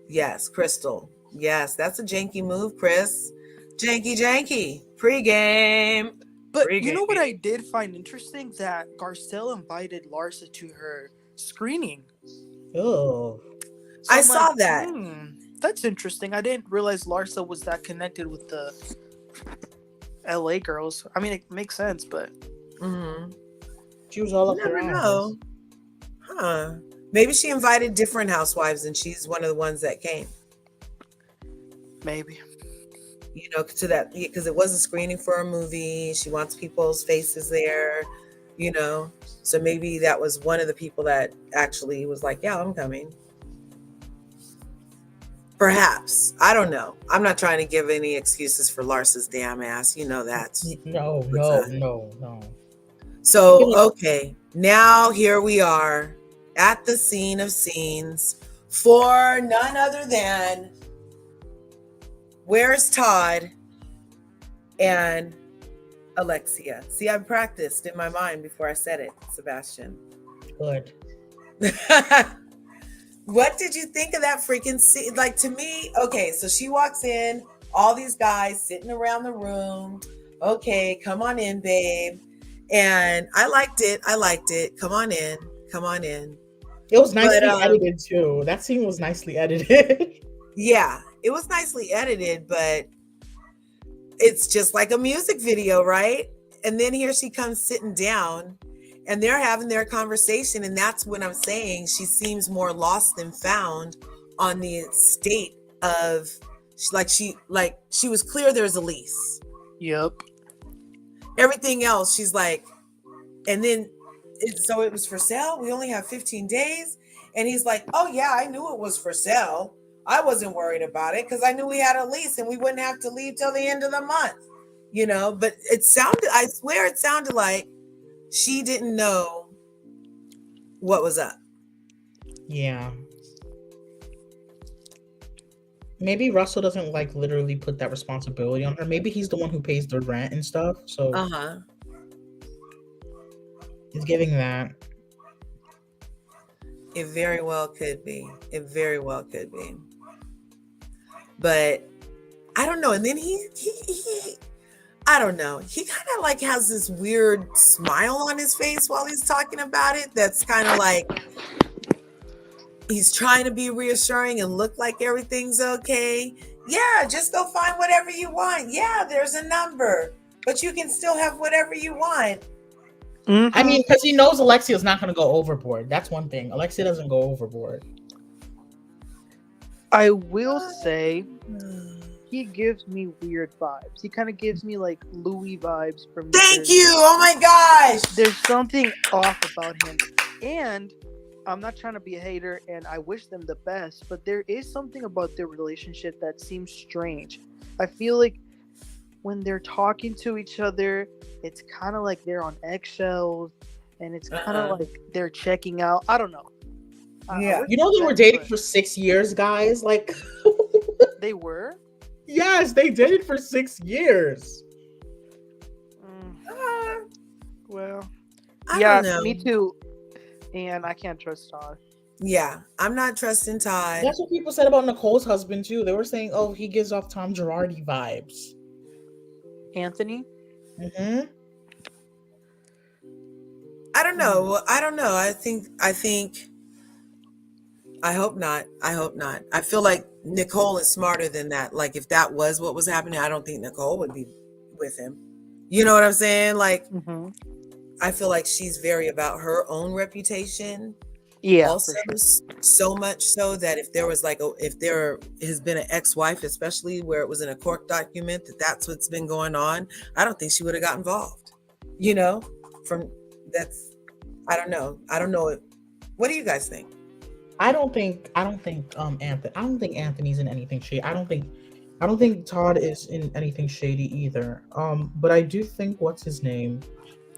yes, Crystal. Yes, that's a janky move, Chris. Janky. Pre-game. But you know what I did find interesting? That Garcelle invited Larsa to her screening. Oh. So I I'm saw like, that. That's interesting. I didn't realize Larsa was that connected with the LA girls. I mean, it makes sense, but Mm-hmm. She was all You up never their know. Huh. Maybe she invited different housewives and she's one of the ones that came. maybe. You know, to that, because it was a screening for a movie. She wants people's faces there, you know. So maybe that was one of the people that actually was like, yeah, I'm coming. Perhaps. I don't know. I'm not trying to give any excuses for Larsa's damn ass. You know that. No. So, okay. Now here we are at the scene of scenes for none other than Where's Todd and Alexia. See, I practiced in my mind before I said it, Sebastian. Good. What did you think of that freaking scene? Like, to me, okay, so she walks in, all these guys sitting around the room. Okay, come on in, babe. And I liked it. Come on in. It was nicely edited too. That scene was nicely edited. Yeah, it was nicely edited, but it's just like a music video, right? And then here she comes sitting down and they're having their conversation. And that's when I'm saying she seems more lost than found on the state of she was clear there's a lease. Yep. Everything else, she's like, and then so it was for sale. We only have 15 days. And he's like, oh yeah, I knew it was for sale. I wasn't worried about it because I knew we had a lease and we wouldn't have to leave till the end of the month, you know. But I swear it sounded like she didn't know what was up. Yeah. Maybe Russell doesn't like literally put that responsibility on her. Maybe he's the one who pays the rent and stuff. So he's giving that. It very well could be. But I don't know. And then he I don't know. He kind of like has this weird smile on his face while he's talking about it. That's kind of like he's trying to be reassuring and look like everything's okay. Yeah, just go find whatever you want. Yeah, there's a number, but you can still have whatever you want. I mean, because he knows Alexia's not going to go overboard. That's one thing. Alexia doesn't go overboard. I will say he gives me weird vibes. He kind of gives me like Louis vibes from Thank you. Oh my gosh. There's something off about him. And I'm not trying to be a hater and I wish them the best, but there is something about their relationship that seems strange. I feel like when they're talking to each other, it's kind of like they're on eggshells and it's kind of like they're checking out. I don't know. Yeah. You know, they were dating for 6 years, guys. Like, they were? Yes, they dated for 6 years. Well, I yeah, don't know. me too. And I can't trust Todd. Yeah, I'm not trusting Todd. That's what people said about Nicole's husband too. They were saying, "Oh, he gives off Tom Girardi vibes." Anthony? Mm-hmm. I don't know. I hope not. I feel like Nicole is smarter than that. Like, if that was what was happening, I don't think Nicole would be with him. You know what I'm saying? Like, I feel like she's very about her own reputation. Yeah. Also, so much so that if there was if there has been an ex-wife, especially where it was in a court document, that's what's been going on, I don't think she would have got involved. You know, I don't know. What do you guys think? I don't think Anthony's in anything shady. I don't think I don't think Todd is in anything shady either. But I do think what's his name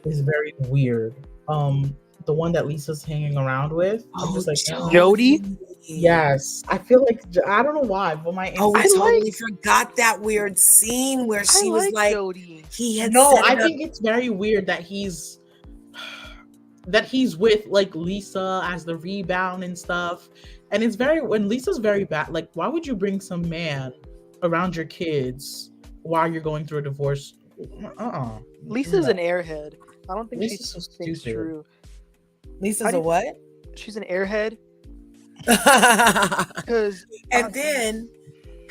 is very weird. The one that Lisa's hanging around with. I'm Oh, just like, Jody? yes. I feel like I don't know why, but my Oh, we I instinct. totally like- forgot that weird scene where I she was like like, Jody. he had No, set I it up. think it's very weird that he's with like Lisa as the rebound and stuff. And it's very when Lisa's very bad. Like, why would you bring some man around your kids while you're going through a divorce? Lisa's No. an airhead. I don't think Lisa's she so thinks stupid. true. Lisa's a what? She's an airhead And because then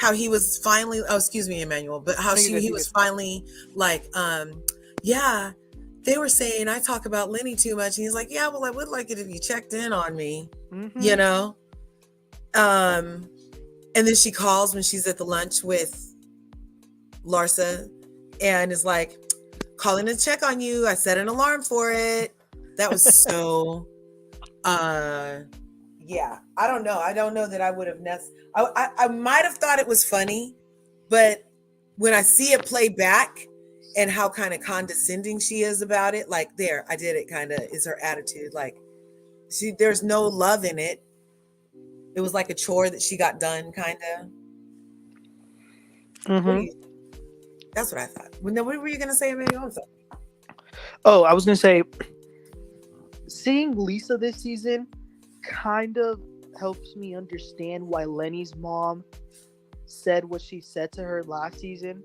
how he was finally, oh, excuse me, Emmanuel, but how No, you're good, he you're was good. finally like, yeah, they were saying I talk about Lenny too much. And he's like, yeah, well, I would like it if you checked in on me, you know? And then she calls when she's at the lunch with Larsa and is like, calling to check on you. I set an alarm for it. That was so, yeah, I don't know. I don't know that I would have I might have thought it was funny, but when I see it play back and how kind of condescending she is about it, like there, I did it kind of is her attitude. Like there's no love in it. It was like a chore that she got done kind of. That's what I thought. Well, no, what were you going to say, Emmanuel? I'm sorry. Oh, I was gonna say, seeing Lisa this season kind of helps me understand why Lenny's mom said what she said to her last season.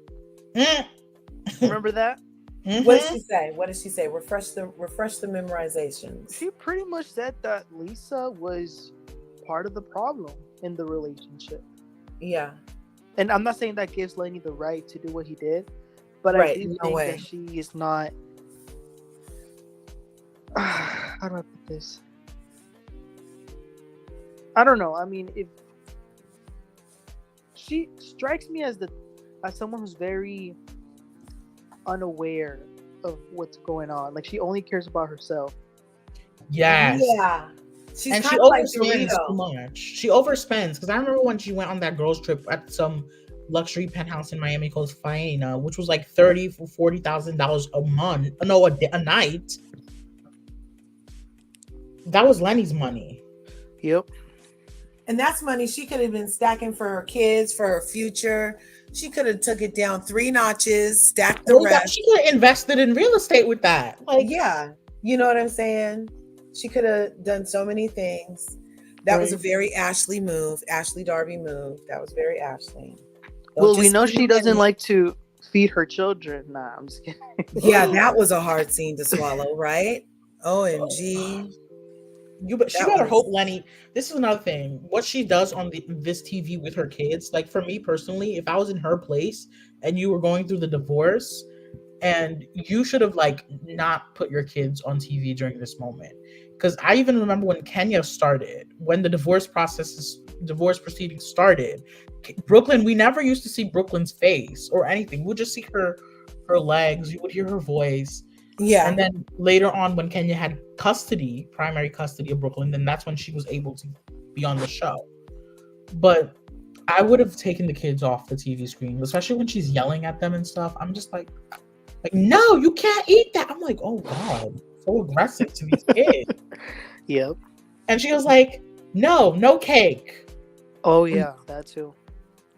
Remember that? What did she say? What did she say? Refresh the memorizations. She pretty much said that Lisa was part of the problem in the relationship. Yeah. And I'm not saying that gives Lenny the right to do what he did, but Right, I do no think way. that she is not. How do I put this? I don't know. I mean, if she strikes me as someone who's very unaware of what's going on. Like, she only cares about herself. Yes. Yeah. She's And she kind of like overspends Dorito. too much. She overspends because I remember when she went on that girls trip at some luxury penthouse in Miami called Faena, which was like $30,000 for $40,000 a month. No, a night. That was Lenny's money. Yep. And that's money she could have been stacking for her kids, for her future. She could have took it down 3 notches, stacked the rest. She could have invested in real estate with that. Like, yeah, you know what I'm saying? She could have done so many things. That was a very Ashley move, Ashley Darby move. That was very Ashley. Well, we know she doesn't like to feed her children. Nah, I'm just kidding. Yeah, that was a hard scene to swallow, right? OMG. She better hope Lenny. This is another thing. What she does on this TV with her kids, like for me personally, if I was in her place and you were going through the divorce, and you should have like not put your kids on TV during this moment. Because I even remember when Kenya started, when the divorce proceedings started, Brooklyn, we never used to see Brooklyn's face or anything. We'd just see her legs. You would hear her voice. Yeah. And then later on, when Kenya had primary custody of Brooklyn, then that's when she was able to be on the show. But I would have taken the kids off the TV screen, especially when she's yelling at them and stuff. I'm just like, no, you can't eat that. I'm like, oh God, so aggressive to these kids. Yep. And she was like, no cake. Oh yeah, that too.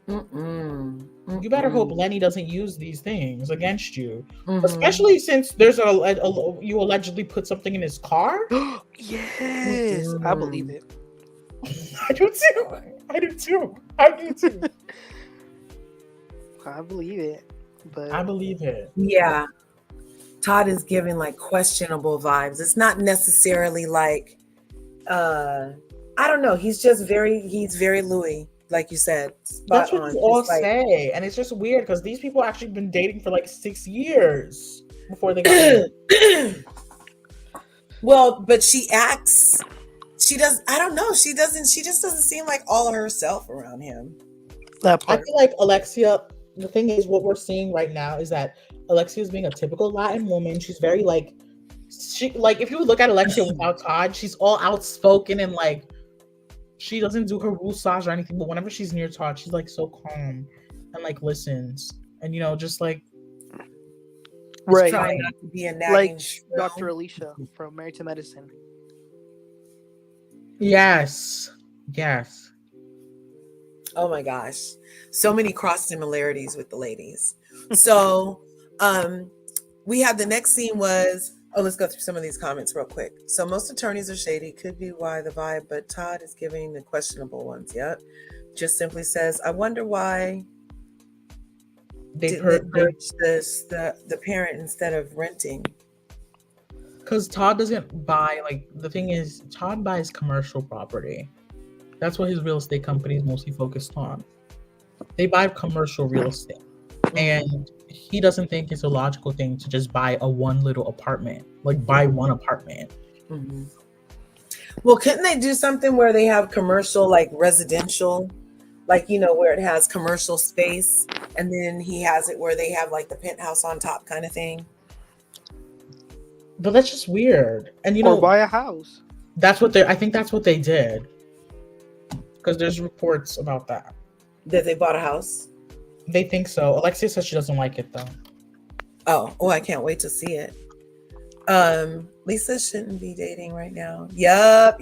You better hope Lenny doesn't use these things against you, especially since there's you allegedly put something in his car. Yes, I believe it. I do too. I believe it. But I believe it. Yeah. Todd is giving like questionable vibes. It's not necessarily like I don't know. He's very Louis, like you said. That's what you all say. And it's just weird because these people actually been dating for like 6 years before they got married. Well, but she just doesn't seem like all of herself around him. That part. I feel like Alexia, the thing is, what we're seeing right now is that Alexia is being a typical Latin woman. She's very if you would look at Alexia without Todd, she's all outspoken and like she doesn't do her woosage or anything. But whenever she's near Todd, she's like so calm and like listens, and just like Right. Trying not to be a nagging Like shrill. Dr. Alicia from Married to Medicine. yes. Oh my gosh. So many cross similarities with the ladies. So we had the next scene was, let's go through some of these comments real quick. So most attorneys are shady, could be why the vibe, but Todd is giving the questionable ones. Yep. Just simply says, I wonder why They didn't purge the parent instead of renting. because Todd doesn't buy, like, the thing is, Todd buys commercial property. That's what his real estate company is mostly focused on. They buy commercial real estate. And he doesn't think it's a logical thing to just buy one little apartment, like buy one apartment. Mm-hmm. Well, couldn't they do something where they have commercial, like residential, like, where it has commercial space, and then he has it where they have like the penthouse on top kind of thing? But that's just weird. And Or buy a house. I think that's what they did. Because there's reports about that. That they bought a house? They think so. Alexia says she doesn't like it though. Oh, I can't wait to see it. Lisa shouldn't be dating right now. Yup.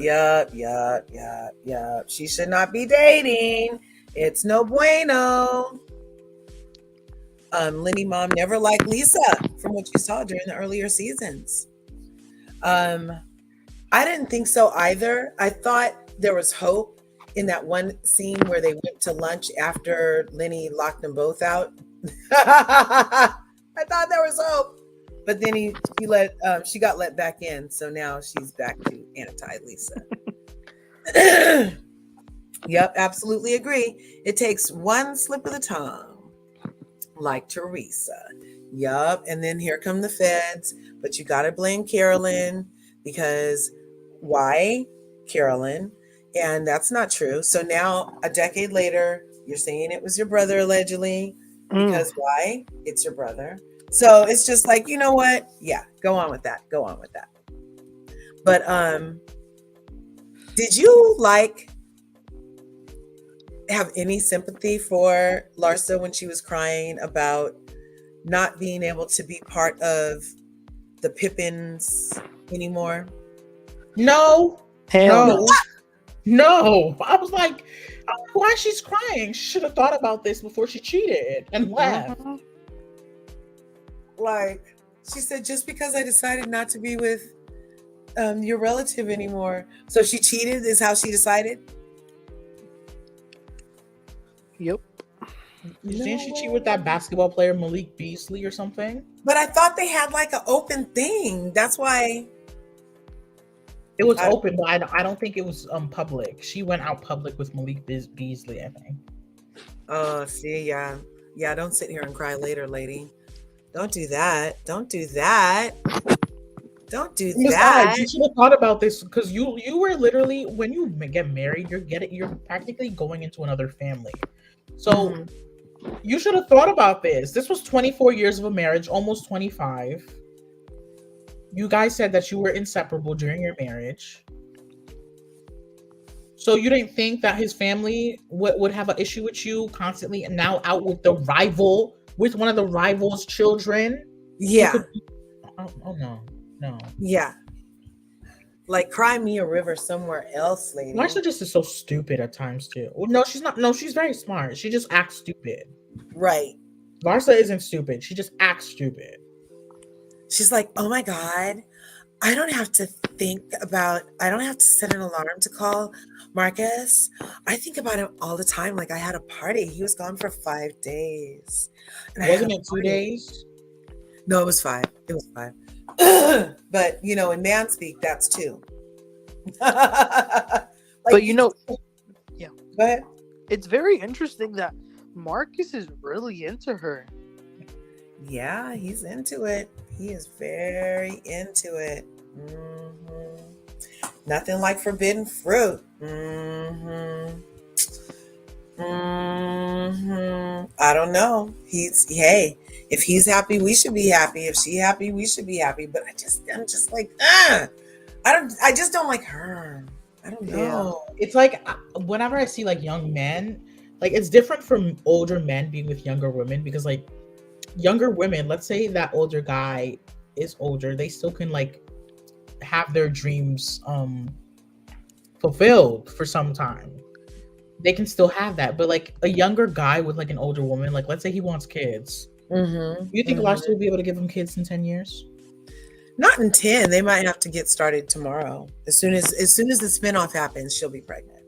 She should not be dating. It's no bueno. Lenny mom never liked Lisa from what you saw during the earlier seasons. I didn't think so either. I thought there was hope in that one scene where they went to lunch after Lenny locked them both out. I thought there was hope. But then she got let back in, so now she's back to anti-Lisa. Yep, absolutely agree. It takes one slip of the tongue, like Teresa. Yup, and then here come the feds. But you got to blame Carolyn, because why Carolyn? And that's not true. So now, a decade later, you're saying it was your brother allegedly, because why? It's your brother. So it's just like, you know what? Yeah, go on with that. But did you have any sympathy for Larsa when she was crying about not being able to be part of the Pippins anymore? No. Hell No. I was like, why she's crying? She should have thought about this before she cheated and left. Like, she said, just because I decided not to be with your relative anymore. So she cheated is how she decided? Yep. Didn't she cheat with that basketball player Malik Beasley or something? But I thought they had like an open thing. That's why. It was open, but I don't think it was public. She went out public with Malik Beasley, I think. Oh, see, yeah. Yeah, don't sit here and cry later, lady. Don't do that. Besides, you should have thought about this, because you were literally, when you get married, you're practically going into another family. So you should have thought about this. This was 24 years of a marriage, almost 25. You guys said that you were inseparable during your marriage. So you didn't think that his family would have an issue with you constantly, and now out with with one of the rival's children? Yeah. Oh no. Yeah. Like, cry me a river somewhere else, lady. Larsa just is so stupid at times too. Well, no, she's not. No, she's very smart. She just acts stupid. Right. Larsa isn't stupid. She just acts stupid. She's like, oh my God, I don't have to set an alarm to call Marcus. I think about him all the time. Like, I had a party. He was gone for 5 days. And Wasn't it 2 days? No, it was 5. It was 5. But, in man speak, that's 2. But yeah. Go ahead. It's very interesting that Marcus is really into her. Yeah, he's into it. He is very into it. Nothing like forbidden fruit. I don't know. If he's happy, we should be happy. If she's happy, we should be happy. But I'm just like, I just don't like her. I don't know. It's like, whenever I see like young men, like it's different from older men being with younger women, because like younger women, let's say that older guy is older, they still can like have their dreams fulfilled for some time. They can still have that. But like a younger guy with like an older woman, like let's say he wants kids. You think Larsa will be able to give him kids in 10 years? Not in 10. They might have to get started tomorrow. As soon as the spinoff happens, she'll be pregnant.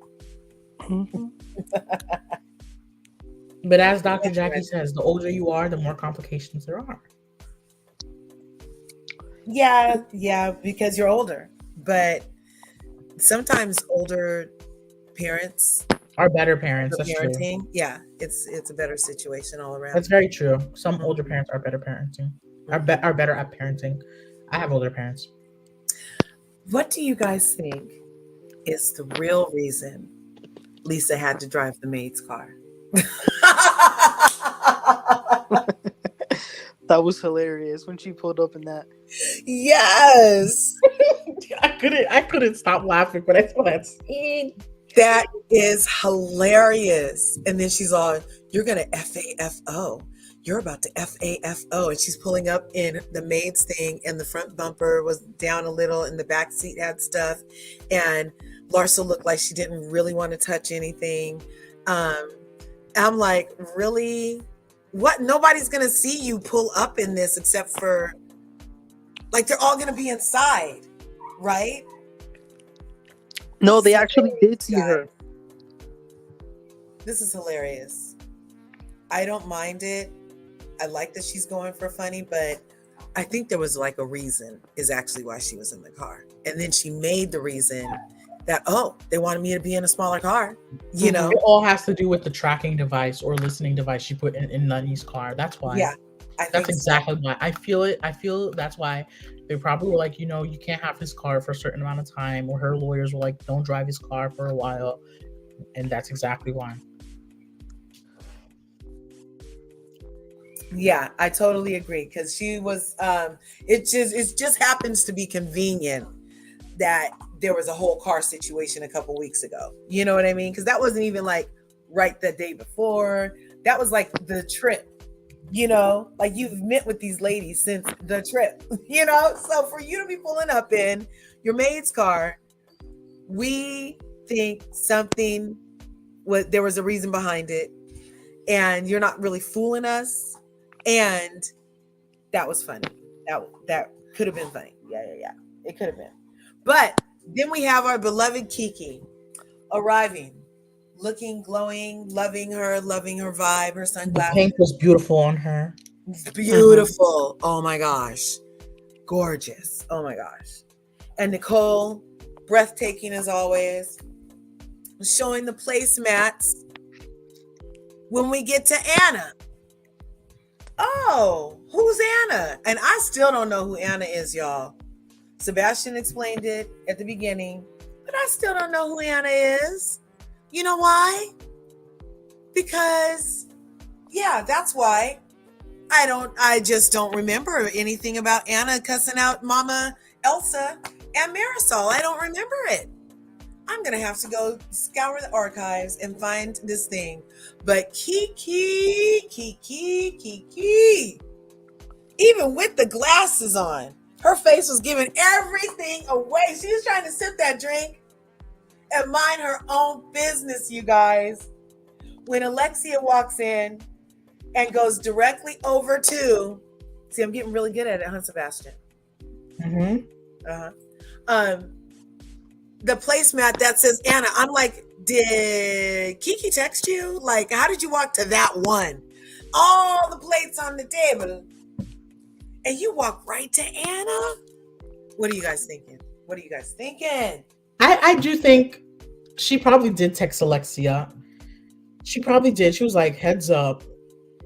But as Dr. Jackie says, the older you are, the more complications there are. Yeah, because you're older. But sometimes older parents are better parents. That's parenting. True. Yeah, it's a better situation all around. That's very true. Some older parents are better parenting. Are better at parenting. I have older parents. What do you guys think is the real reason Lisa had to drive the maid's car? That was hilarious when she pulled up in that. Yes. I couldn't stop laughing when I saw that scene. That is hilarious. And then she's all, you're gonna FAFO. You're about to FAFO. And she's pulling up in the maid's thing, and the front bumper was down a little, and the back seat had stuff. And Larsa looked like she didn't really want to touch anything. I'm like, really? What? Nobody's gonna see you pull up in this except for, like, they're all gonna be inside, right? No, they actually did see her. This is hilarious. I don't mind it. I like that she's going for funny, but I think there was like a reason is actually why she was in the car. And then she made the reason that, oh, they wanted me to be in a smaller car, you know? It all has to do with the tracking device or listening device she put in Nani's car. That's why. Yeah. That's exactly why. I feel that's why they probably were like, you know, you can't have his car for a certain amount of time, or her lawyers were like, don't drive his car for a while. And that's exactly why. Yeah, I totally agree. Because she was, it just happens to be convenient that there was a whole car situation a couple weeks ago. You know what I mean? Because that wasn't even like right the day before. That was like the trip. You know, like you've met with these ladies since the trip, you know? So for you to be pulling up in your maid's car, we think there was a reason behind it, and you're not really fooling us. And that was funny. That could have been funny. Yeah. It could have been. But then we have our beloved Kiki arriving, looking glowing, loving her vibe, her sunglasses. The pink was beautiful on her. Beautiful. Oh my gosh. Gorgeous. Oh my gosh. And Nicole, breathtaking as always, showing the placemats. When we get to Anna, oh, who's Anna? And I still don't know who Anna is, y'all. Sebastian explained it at the beginning, but I still don't know who Anna is. You know why? Because, yeah, that's why. I just don't remember anything about Anna cussing out Mama Elsa and Marisol. I don't remember it. I'm going to have to go scour the archives and find this thing. But Kiki, even with the glasses on, her face was giving everything away. She was trying to sip that drink and mind her own business, you guys. When Alexia walks in and goes directly over to, see, I'm getting really good at it, huh, Sebastian? The placemat that says Anna, I'm like, did Kiki text you? Like, how did you walk to that one? All the plates on the table, and you walk right to Anna? What are you guys thinking? I do think she probably did text Alexia. She probably did. She was like, heads up,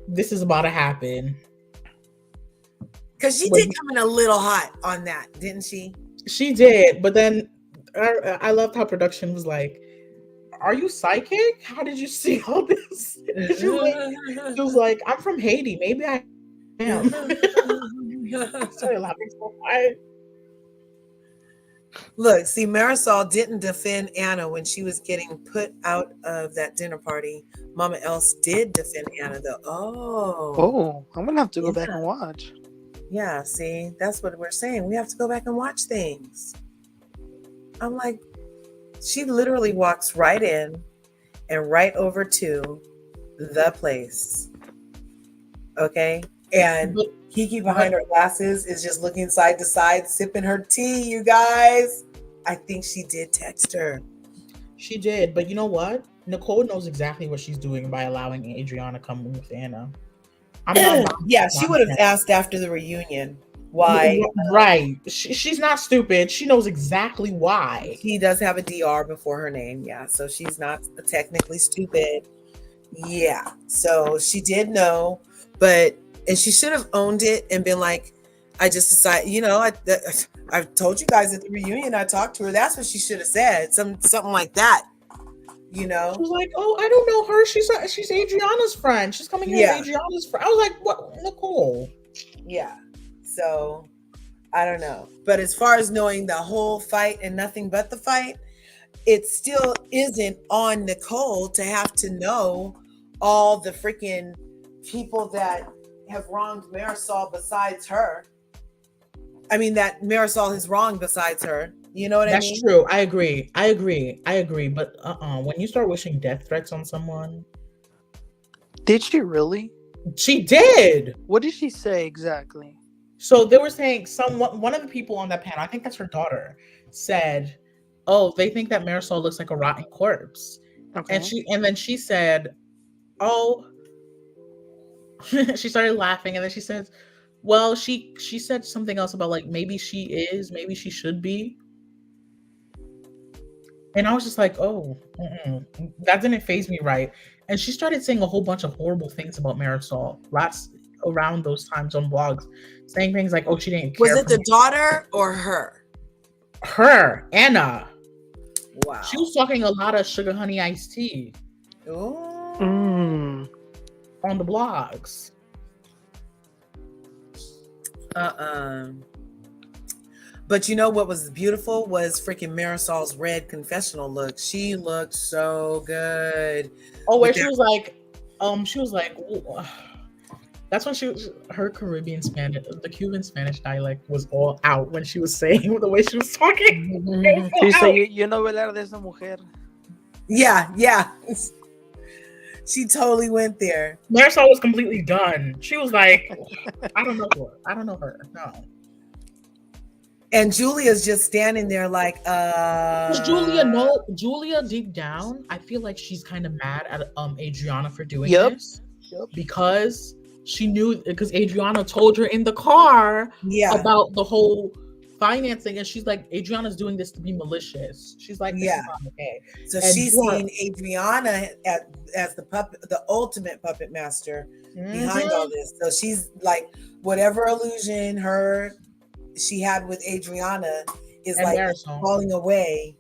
this is about to happen. Because she did come in a little hot on that, didn't she? She did, but then I loved how production was like, are you psychic? How did you see all this? She was like, I'm from Haiti. Maybe I am. I started laughing so hard. Look, see, Marisol didn't defend Anna when she was getting put out of that dinner party. Mama Else did defend Anna, though. Oh, I'm gonna have to go back and watch. Yeah, see, that's what we're saying. We have to go back and watch things. I'm like, she literally walks right in and right over to the place. Okay? And Kiki behind her glasses is just looking side to side, sipping her tea, you guys. I think she did text her. She did, but you know what? Nicole knows exactly what she's doing by allowing Adriana to come with Anna. Yeah, she would have asked after the reunion why. Right. She's not stupid. She knows exactly why. She does have a DR before her name. Yeah, so she's not technically stupid. Yeah, so she did know, and she should have owned it and been like, I just decided, I told you guys at the reunion I talked to her. That's what she should have said. Something like that. She was like, oh, I don't know her. She's Adriana's friend. She's coming here as Adriana's friend. I was like, what, Nicole? Yeah. So I don't know. But as far as knowing the whole fight and nothing but the fight, it still isn't on Nicole to have to know all the freaking people that have wronged Marisol besides her. I mean, that Marisol has wronged besides her. You know what I mean? That's true. I agree. But when you start wishing death threats on someone. Did she really? She did. What did she say exactly? So they were saying one of the people on that panel, I think that's her daughter, said, oh, they think that Marisol looks like a rotten corpse. Okay. And then she said, oh, she started laughing, and then she says, well, she said something else about like maybe she should be. And I was just like, oh, that didn't faze me right. And she started saying a whole bunch of horrible things about Marisol around those times on blogs, saying things like, oh, she didn't care. Was it the daughter or her? Her, Anna. Wow. She was talking a lot of sugar honey iced tea. Ooh. On the blogs. But you know what was beautiful was freaking Marisol's red confessional look. She looked so good. Oh, where she was like, that's when her Caribbean Spanish, the Cuban Spanish dialect was all out when she was saying the way she was talking. She said, "Yo no hablar de esa mujer." Yeah. She totally went there. Marisol was completely done. She was like, I don't know her. No. And Julia's just standing there like, Julia deep down, I feel like she's kind of mad at Adriana for doing this. Yep. Because she knew, because Adriana told her in the car about the whole financing, and she's like, Adriana's doing this to be malicious. She's like, this is not okay. So she's seeing Adriana as the ultimate puppet master behind all this. So she's like, whatever illusion she had with Adriana is like falling away.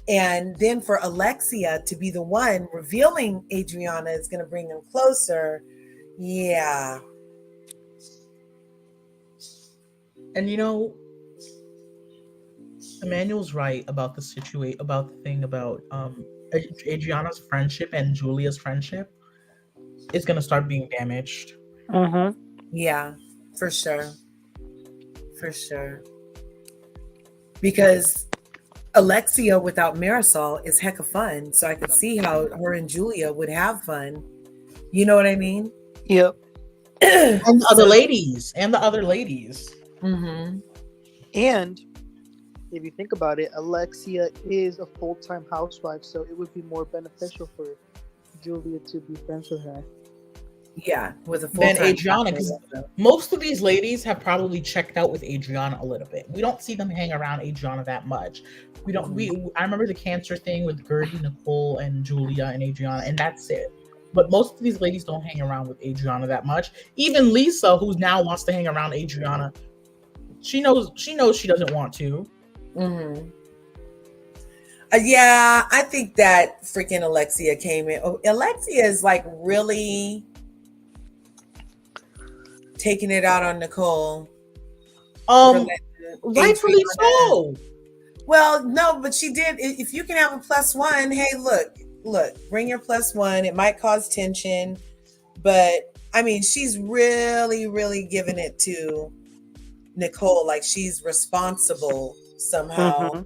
And then for Alexia to be the one revealing Adriana is going to bring them closer. Yeah. And Emmanuel's right about the situation, about the thing about Adriana's friendship and Julia's friendship is going to start being damaged. Yeah, for sure. Because Alexia without Marisol is hecka fun. So I could see how her and Julia would have fun. You know what I mean? Yep. And the other ladies. Mm-hmm. And if you think about it, Alexia is a full-time housewife, so it would be more beneficial for Julia to be friends with her. Yeah, with a full-time. Than Adriana, because most of these ladies have probably checked out with Adriana a little bit. We don't see them hang around Adriana that much. I remember the cancer thing with Gurdie, Nicole, and Julia and Adriana, and that's it. But most of these ladies don't hang around with Adriana that much. Even Lisa, who now wants to hang around Adriana, she knows she doesn't want to. Mm-hmm. Yeah, I think that freaking Alexia came in. Oh, Alexia is like really taking it out on Nicole. Rightfully so. Well, no, but she did. If you can have a +1, hey, look, bring your +1. It might cause tension, but I mean, she's really, really giving it to Nicole, like she's responsible somehow. Mhm.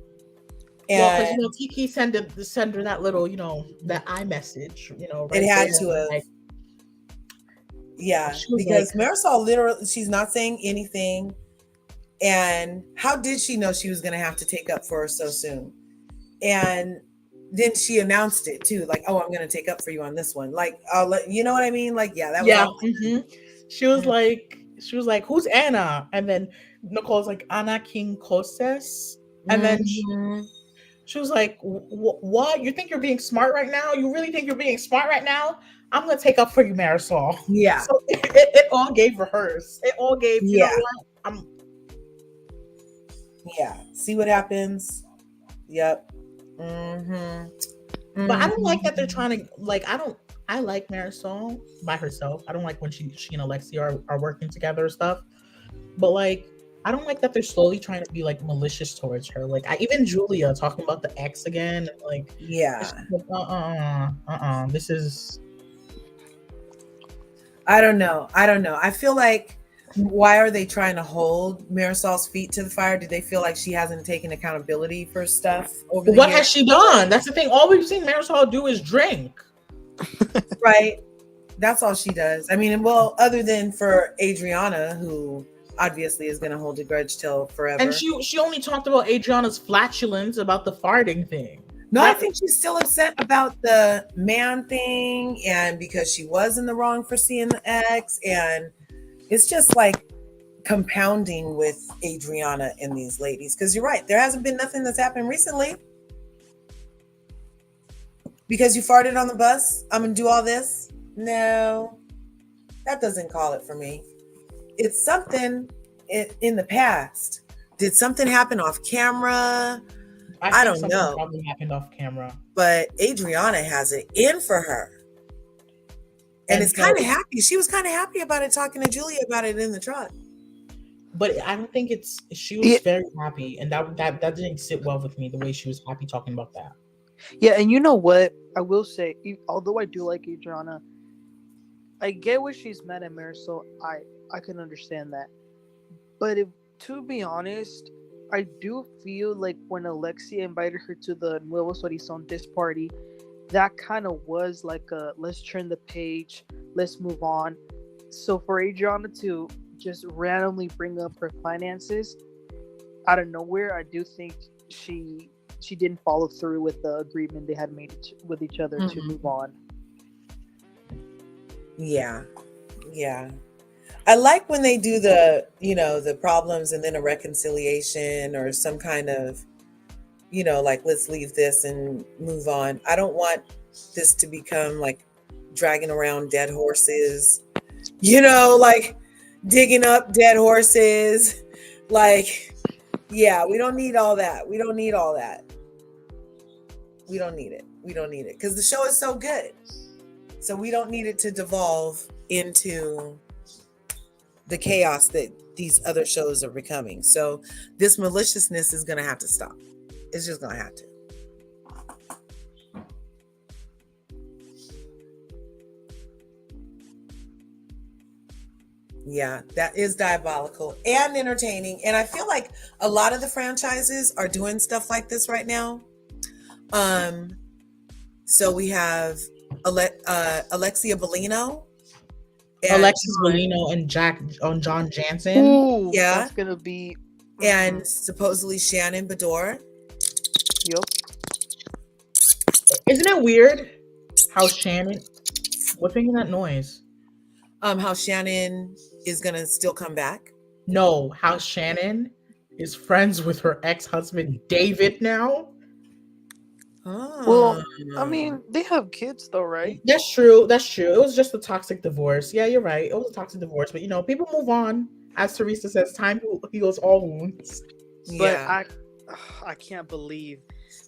Well, because And Kiki send her that little, that iMessage, it right had there. to have. Like, Yeah, she was because like, Marisol literally, she's not saying anything. And how did she know she was going to have to take up for her so soon? And then she announced it too, like, "Oh, I'm going to take up for you on this one." Like, I'll let you know what I mean. Like, yeah, that was yeah. all. She was like, "Who's Anna?" And then Nicole's like, "Anna King Coses." And then Mhm. she was like, "What? You think you're being smart right now? You really think you're being smart right now? I'm gonna take up for you, Marisol." Yeah, So it all gave rehearse. It all gave. You know yeah, what? yeah. See what happens. Yep. But I don't like that they're trying to like. I like Marisol by herself. I don't like when she and Alexia are working together and stuff. But like, I don't like that they're slowly trying to be like malicious towards her. Like, even Julia talking about the ex again. Like, Yeah. like, this is. I don't know. I feel like, why are they trying to hold Marisol's feet to the fire? Do they feel like she hasn't taken accountability for stuff over the What years? has she done? That's the thing. All we've seen Marisol do is drink. Right. That's all she does. I mean, well, other than for Adriana, who obviously is going to hold a grudge till forever. And she only talked about Adriana's flatulence about the farting thing. No, I think she's still upset about the man thing, and because she was in the wrong for seeing the ex, and it's just like compounding with Adriana and these ladies. Because you're right, there hasn't been nothing that's happened recently. Because you farted on the bus, I'm gonna do all this. No, that doesn't call it for me. It's something in the past. Did something happen off camera? I don't know. Probably happened off camera. But Adriana has it in for her. And it's kind of happy. She was kind of happy about it, talking to Julia about it in the truck. But I don't think she was very happy, and that didn't sit well with me, the way she was happy talking about that. Yeah, and you know what? I will say, although I do like Adriana, I get where she's mad at Marisol. I can understand that. But to be honest, I do feel like when Alexia invited her to the Nuevos Horizontes party, that kind of was like a let's turn the page, let's move on. So for Adriana to just randomly bring up her finances out of nowhere, I do think she didn't follow through with the agreement they had made with each other to move on. Yeah. I like when they do the, the problems and then a reconciliation or some kind of, like, let's leave this and move on. I don't want this to become like dragging around dead horses, like digging up dead horses. Like, yeah, we don't need all that. We don't need it. Because the show is so good. So we don't need it to devolve into the chaos that these other shows are becoming. So this maliciousness is going to have to stop. It's just going to have to. Yeah, that is diabolical and entertaining. And I feel like a lot of the franchises are doing stuff like this right now. So we have Alexia Bellino. Alexis Bellino and John Jansen. Ooh, yeah, that's gonna be. And supposedly Shannon Bedore. Yep. Isn't it weird how Shannon? What's making that noise? How Shannon is gonna still come back? No, how Shannon is friends with her ex-husband David now. Oh. Well, I mean, they have kids though, right? That's true. It was just a toxic divorce. Yeah, you're right. It was a toxic divorce, but people move on. As Teresa says, time heals all wounds. Yeah. But I can't believe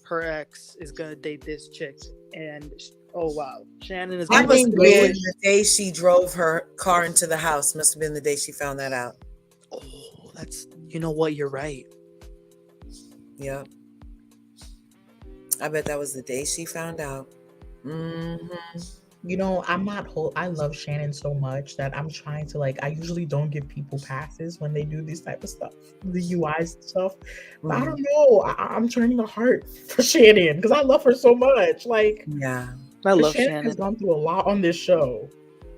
her ex is gonna date this chick, and oh wow, Shannon is. That must have been the day she drove her car into the house. Must have been the day she found that out. Oh, that's. You know what? You're right. Yeah. I bet that was the day she found out. You know, I love Shannon so much that I'm trying to I usually don't give people passes when they do these type of stuff, the UIs and stuff. But I don't know. I'm turning a heart for Shannon because I love her so much. Yeah. I love Shannon has Shannon. gone through a lot on this show.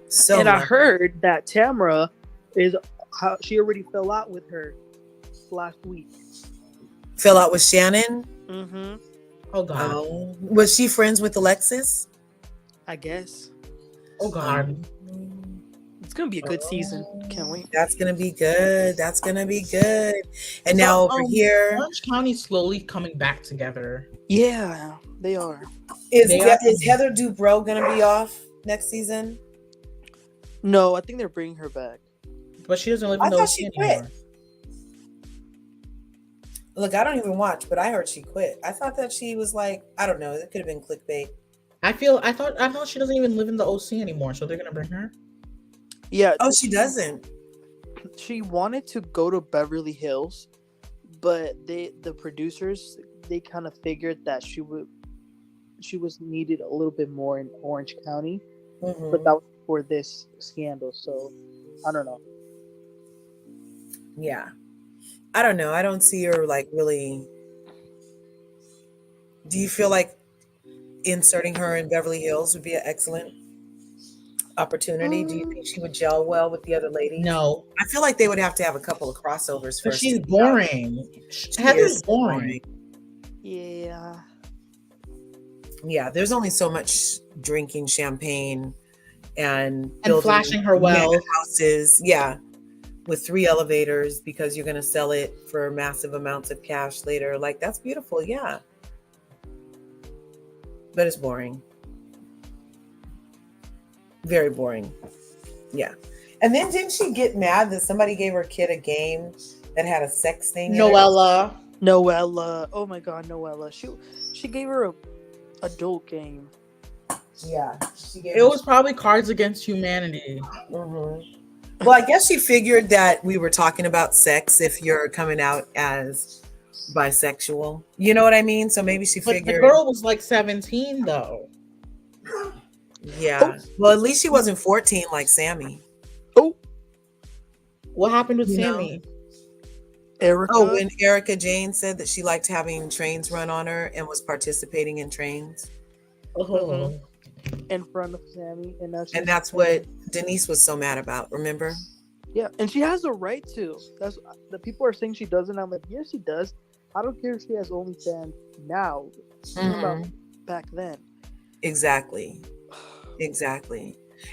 So And I much. heard that Tamara is how she already fell out with her last week. Fell out with Shannon? Mm-hmm. Oh God. Oh. Was she friends with Alexis? I guess. Oh God. It's gonna be a good season. Can't wait. That's gonna be good. That's gonna be good. And So, now over here Orange County's slowly coming back together. Yeah, they are. is They are- is Heather Dubrow gonna be off next season? No, I think they're bringing her back. But she doesn't live I in the thought OC she quit. anymore. Look, I don't even watch, but I heard she quit. I thought that she was I don't know. It could have been clickbait. I thought she doesn't even live in the OC anymore, so they're gonna bring her. Yeah. Oh, she doesn't. She wanted to go to Beverly Hills, but the producers, they kind of figured that she was needed a little bit more in Orange County, Mhm. but that was for this scandal. So I don't know. Yeah. I don't know. I don't see her really. Do you feel like inserting her in Beverly Hills would be an excellent opportunity? Do you think she would gel well with the other ladies? No, I feel like they would have to have a couple of crossovers but first. she's boring. Heather's is boring. Yeah. Yeah, there's only so much drinking champagne and flashing her wealth. mega houses. Yeah, with 3 elevators because you're going to sell it for massive amounts of cash later. That's beautiful. Yeah. But it's boring. Very boring. Yeah. And then didn't she get mad that somebody gave her kid a game that had a sex thing in it? Noella. Noella. Oh my God, Noella. She gave her a adult game. Yeah. She gave It was probably Cards Against Humanity. Mhm. Well, I guess she figured that we were talking about sex if you're coming out as bisexual. You know what I mean? So maybe she But figured. the girl was 17 though. Yeah. Well, at least she wasn't 14 like Sammy. Oh, What happened with You know? Sammy? Erica. Oh, when Erica Jane said that she liked having trains run on her and was participating in trains. Oh. in front of Sammy, and that's what Denise was so mad about. Remember? Yeah, and she has a right to. That's the people are saying she doesn't. I'm like, yes, she does. I don't care if she has OnlyFans now. About back then. Exactly.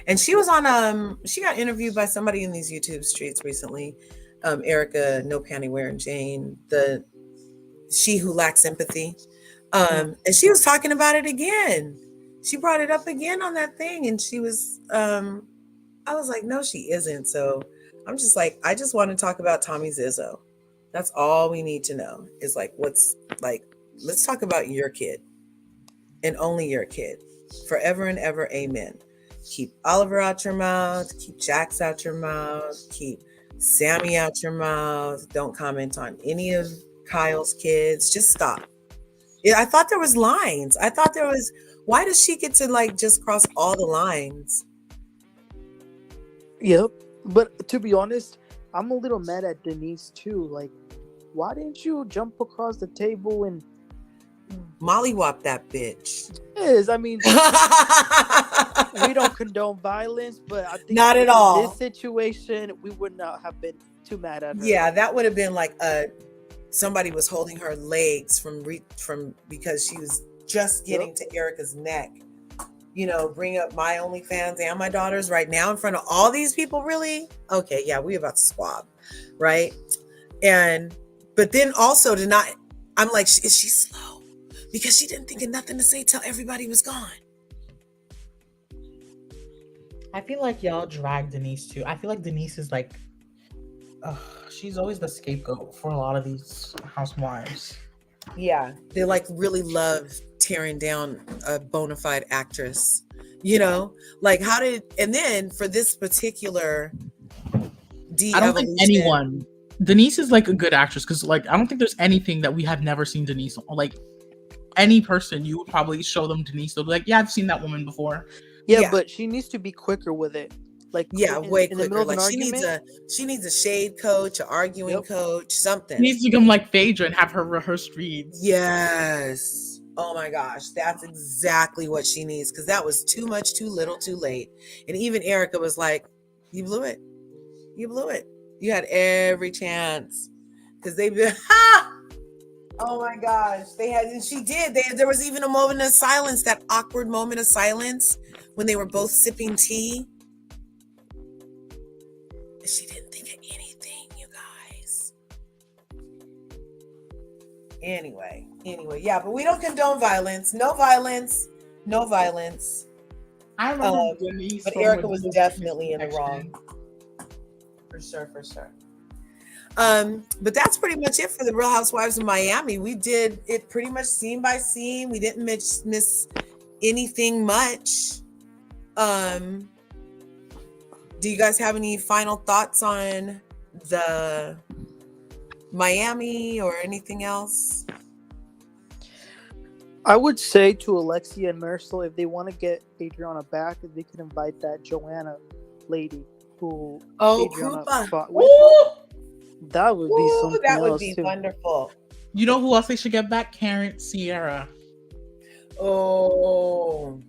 And she was on she got interviewed by somebody in these YouTube streets recently. Erica No Panty Wearing Jane, she who lacks empathy. And she was talking about it again. She brought it up again on that thing, and she was I was like, no, she isn't. So I'm just like, I just want to talk about Tommy Zizzo. That's all we need to know is let's talk about your kid and only your kid forever and ever. Amen. Keep Oliver out your mouth. Keep Jax out your mouth. Keep Sammy out your mouth. Don't comment on any of Kyle's kids. Just stop. Yeah, I thought there was lines. Why does she get to just cross all the lines? Yep. But to be honest, I'm a little mad at Denise too. Like, why didn't you jump across the table and mollywop that bitch? Yes, I mean, we don't condone violence, but I think not at all. In this situation, we would not have been too mad at her. Yeah, that would have been like somebody was holding her legs from because she was just getting to Erica's neck. You know, bring up my OnlyFans and my daughters right now in front of all these people. Really? Okay, yeah, we about to swab, right? But then also I'm like, is she slow? Because she didn't think of nothing to say till everybody was gone. I feel like y'all drag Denise too. I feel like Denise is she's always the scapegoat for a lot of these housewives. Yeah, they really love tearing down a bona fide actress. You know, and then for this particular I don't think anyone. Denise is a good actress because I don't think there's anything that we have never seen Denise any person, you would probably show them Denise. They'll be like, yeah, I've seen that woman before. Yeah, but she needs to be quicker with it. Like Yeah, way in the middle quicker. of an Like argument. she needs a shade coach, an arguing Yep. coach, She something. needs to become like Phaedra and have her rehearse reads. Yes. Oh my gosh, that's exactly what she needs, because that was too much, too little, too late. And even Erica was like, "You blew it. You blew it. You had every chance." Because they've been, ha! Oh my gosh, they had, and she did. There was even a moment of silence, that awkward moment of silence when they were both sipping tea. She didn't think of anything, you guys. Anyway, yeah, but we don't condone violence. No violence. No violence. I remember Denise, but Erica was definitely in the wrong. For sure. But that's pretty much it for the Real Housewives of Miami. We did it pretty much scene by scene. We didn't miss anything much. Do you guys have any final thoughts on the Miami or anything else? I would say to Alexia and Marisol, if they want to get Adriana back, they could invite that Joanna lady who Adriana Krupa. fought with. That would be something that would else be too. wonderful. You know who else they should get back? Karen Sierra. Oh.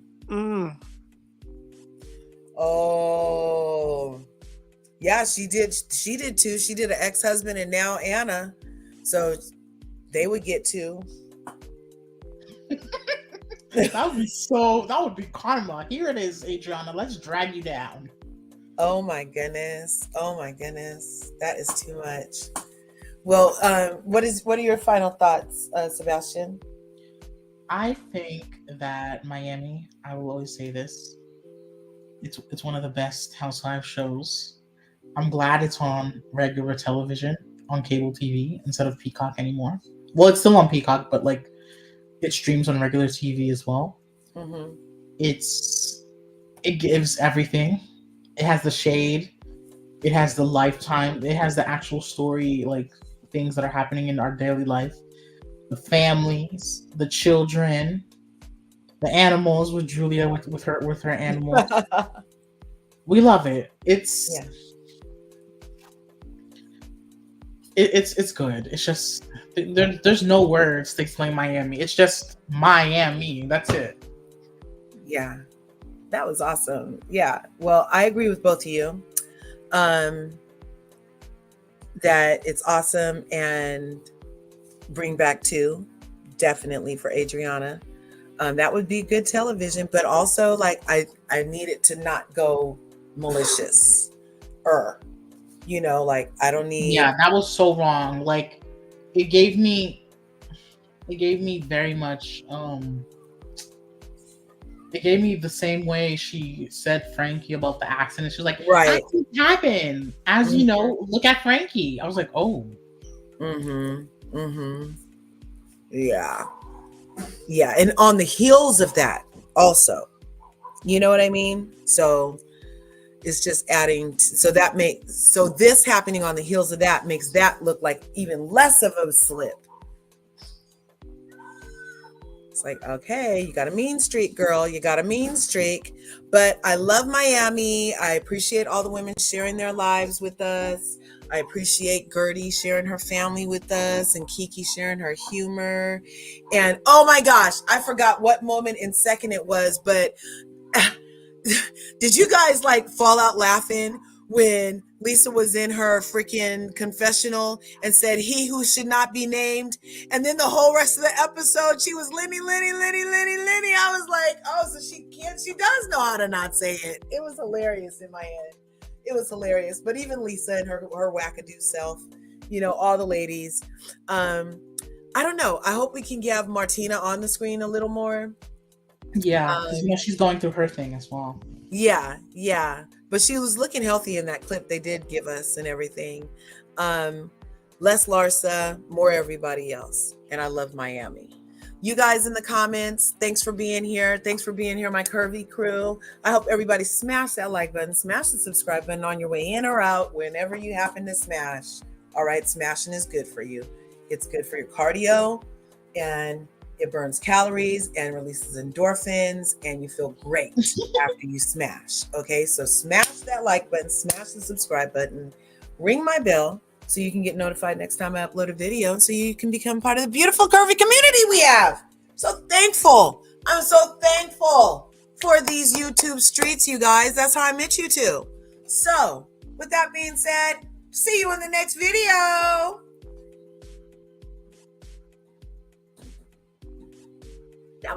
Yeah, she did too. She did an ex-husband and now Anna. So they would get two. That would be karma. Here it is, Adriana. Let's drag you down. Oh my goodness. That is too much. Well, what are your final thoughts, Sebastian? I think that Miami, I will always say this, it's one of the best housewife shows. I'm glad it's on regular television, on cable TV, instead of Peacock anymore. Well, it's still on Peacock, but like it streams on regular TV as well. Mm-hmm. It gives everything. It has the shade. It has the lifetime. It has the actual story, like things that are happening in our daily life. The families, the children, the animals with Julia with her animals. We love it. It's good. It's just there's no words to explain Miami. It's just Miami. That's it. Yeah. That was awesome. Yeah. Well, I agree with both of you. That it's awesome, and bring back two, definitely for Adriana. That would be good television, but also like I need it to not go malicious. Like I don't need. Yeah, that was so wrong. Like it gave me very much it gave me the same way she said Frankie about the accident. She was like, right, accidents happen. As you know, look at Frankie. I was like, oh. Yeah. And on the heels of that also, you know what I mean? So it's just adding, so this happening on the heels of that makes that look like even less of a slip. It's like, okay, you got a mean streak, girl. You got a mean streak. But I love Miami. I appreciate all the women sharing their lives with us. I appreciate Gurdie sharing her family with us, and Kiki sharing her humor. And oh my gosh, I forgot what moment in second it was, but did you guys like fall out laughing when Lisa was in her freaking confessional and said, "He who should not be named," and then the whole rest of the episode she was Lenny. I was like, oh, so she does know how to not say it. It was hilarious in my head. It was hilarious. But even Lisa and her wackadoo self, all the ladies. I don't know. I hope we can have Martina on the screen a little more. Yeah, because she's going through her thing as well. Yeah. But she was looking healthy in that clip they did give us and everything. Less Larsa, more everybody else. And I love Miami. You guys in the comments, thanks for being here. Thanks for being here, my curvy crew. I hope everybody smash that like button, smash the subscribe button on your way in or out, whenever you happen to smash. All right, smashing is good for you. It's good for your cardio, and It burns calories and releases endorphins, and you feel great after you smash. Okay, so smash that like button, smash the subscribe button, ring my bell so you can get notified next time I upload a video, so you can become part of the beautiful curvy community we have. So thankful. I'm so thankful for these YouTube streets, you guys. That's how I met you too. So with that being said, see you in the next video.